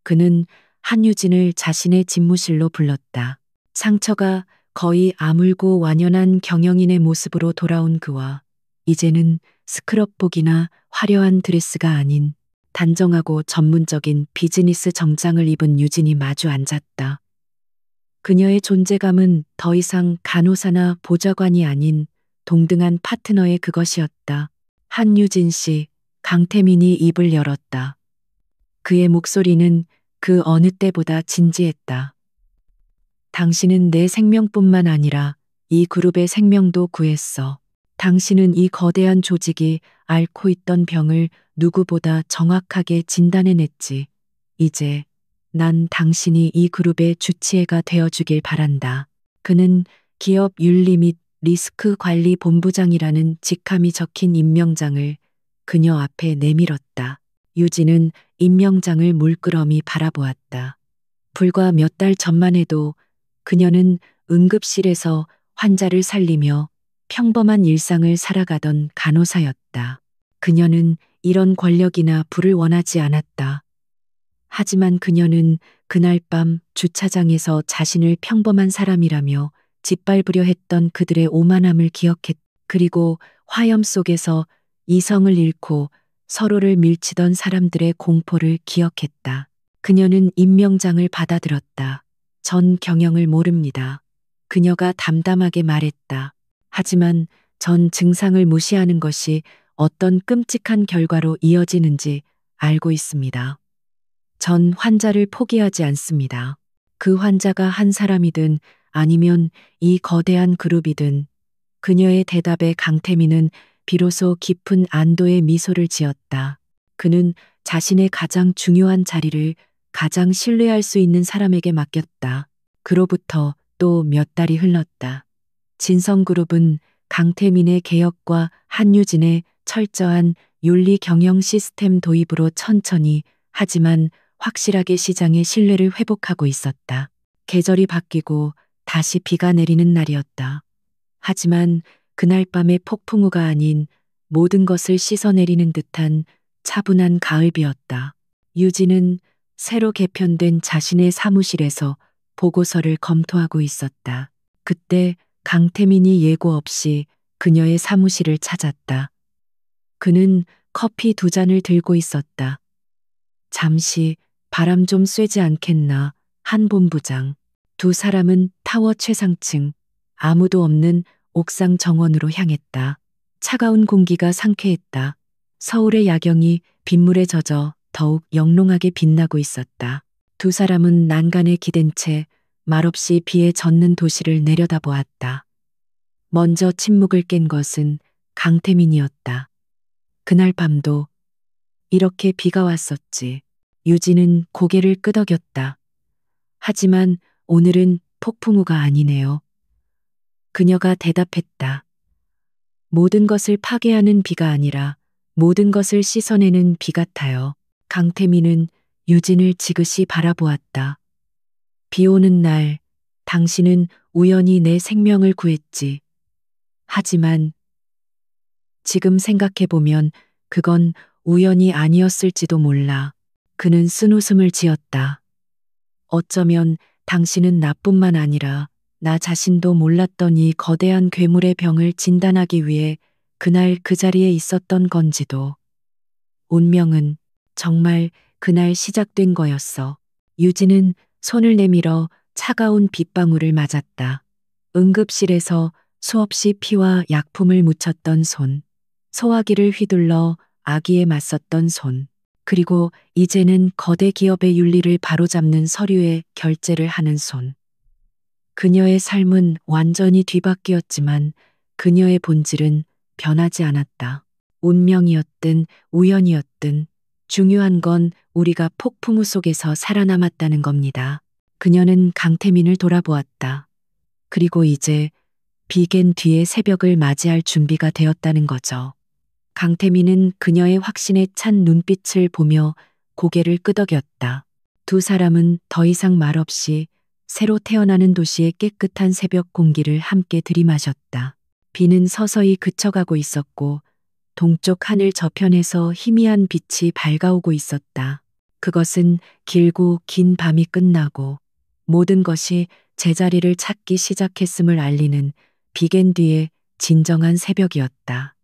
그는 한유진을 자신의 집무실로 불렀다. 상처가 거의 아물고 완연한 경영인의 모습으로 돌아온 그와 이제는 스크럽복이나 화려한 드레스가 아닌 단정하고 전문적인 비즈니스 정장을 입은 유진이 마주 앉았다. 그녀의 존재감은 더 이상 간호사나 보좌관이 아닌 동등한 파트너의 그것이었다. 한유진 씨, 강태민이 입을 열었다. 그의 목소리는 그 어느 때보다 진지했다. 당신은 내 생명뿐만 아니라 이 그룹의 생명도 구했어. 당신은 이 거대한 조직이 앓고 있던 병을 누구보다 정확하게 진단해냈지. 이제 난 당신이 이 그룹의 주치의가 되어주길 바란다. 그는 기업 윤리 및 리스크 관리 본부장이라는 직함이 적힌 임명장을 그녀 앞에 내밀었다. 유진은 임명장을 물끄러미 바라보았다. 불과 몇 달 전만 해도 그녀는 응급실에서 환자를 살리며 평범한 일상을 살아가던 간호사였다. 그녀는 이런 권력이나 부를 원하지 않았다. 하지만 그녀는 그날 밤 주차장에서 자신을 평범한 사람이라며 짓밟으려 했던 그들의 오만함을 기억했다. 그리고 화염 속에서 이성을 잃고 서로를 밀치던 사람들의 공포를 기억했다. 그녀는 임명장을 받아들었다. 전 경영을 모릅니다. 그녀가 담담하게 말했다. 하지만 전 증상을 무시하는 것이 어떤 끔찍한 결과로 이어지는지 알고 있습니다. 전 환자를 포기하지 않습니다. 그 환자가 한 사람이든 아니면 이 거대한 그룹이든. 그녀의 대답에 강태민은 비로소 깊은 안도의 미소를 지었다. 그는 자신의 가장 중요한 자리를 가장 신뢰할 수 있는 사람에게 맡겼다. 그로부터 또 몇 달이 흘렀다. 진성그룹은 강태민의 개혁과 한유진의 철저한 윤리 경영 시스템 도입으로 천천히 하지만 확실하게 시장의 신뢰를 회복하고 있었다. 계절이 바뀌고 다시 비가 내리는 날이었다. 하지만 그날 밤의 폭풍우가 아닌 모든 것을 씻어내리는 듯한 차분한 가을비였다. 유진은 새로 개편된 자신의 사무실에서 보고서를 검토하고 있었다. 그때 강태민이 예고 없이 그녀의 사무실을 찾았다. 그는 커피 2잔을 들고 있었다. 잠시 바람 좀 쐬지 않겠나, 한 본부장. 두 사람은 타워 최상층, 아무도 없는 옥상 정원으로 향했다. 차가운 공기가 상쾌했다. 서울의 야경이 빗물에 젖어 더욱 영롱하게 빛나고 있었다. 두 사람은 난간에 기댄 채 말없이 비에 젖는 도시를 내려다보았다. 먼저 침묵을 깬 것은 강태민이었다. 그날 밤도 이렇게 비가 왔었지. 유진은 고개를 끄덕였다. 하지만 오늘은 폭풍우가 아니네요. 그녀가 대답했다. 모든 것을 파괴하는 비가 아니라 모든 것을 씻어내는 비 같아요. 강태민은 유진을 지그시 바라보았다. 비 오는 날, 당신은 우연히 내 생명을 구했지. 하지만 지금 생각해보면 그건 우연이 아니었을지도 몰라. 그는 쓴웃음을 지었다. 어쩌면 당신은 나뿐만 아니라 나 자신도 몰랐던 이 거대한 괴물의 병을 진단하기 위해 그날 그 자리에 있었던 건지도. 운명은 정말 그날 시작된 거였어. 유진은 손을 내밀어 차가운 빗방울을 맞았다. 응급실에서 수없이 피와 약품을 묻혔던 손. 소화기를 휘둘러 아기에 맞섰던 손. 그리고 이제는 거대 기업의 윤리를 바로잡는 서류에 결제를 하는 손. 그녀의 삶은 완전히 뒤바뀌었지만 그녀의 본질은 변하지 않았다. 운명이었든 우연이었든 중요한 건 우리가 폭풍우 속에서 살아남았다는 겁니다. 그녀는 강태민을 돌아보았다. 그리고 이제 비겐 뒤의 새벽을 맞이할 준비가 되었다는 거죠. 강태민은 그녀의 확신에 찬 눈빛을 보며 고개를 끄덕였다. 두 사람은 더 이상 말없이 새로 태어나는 도시의 깨끗한 새벽 공기를 함께 들이마셨다. 비는 서서히 그쳐가고 있었고 동쪽 하늘 저편에서 희미한 빛이 밝아오고 있었다. 그것은 길고 긴 밤이 끝나고 모든 것이 제자리를 찾기 시작했음을 알리는 비겐 뒤의 진정한 새벽이었다.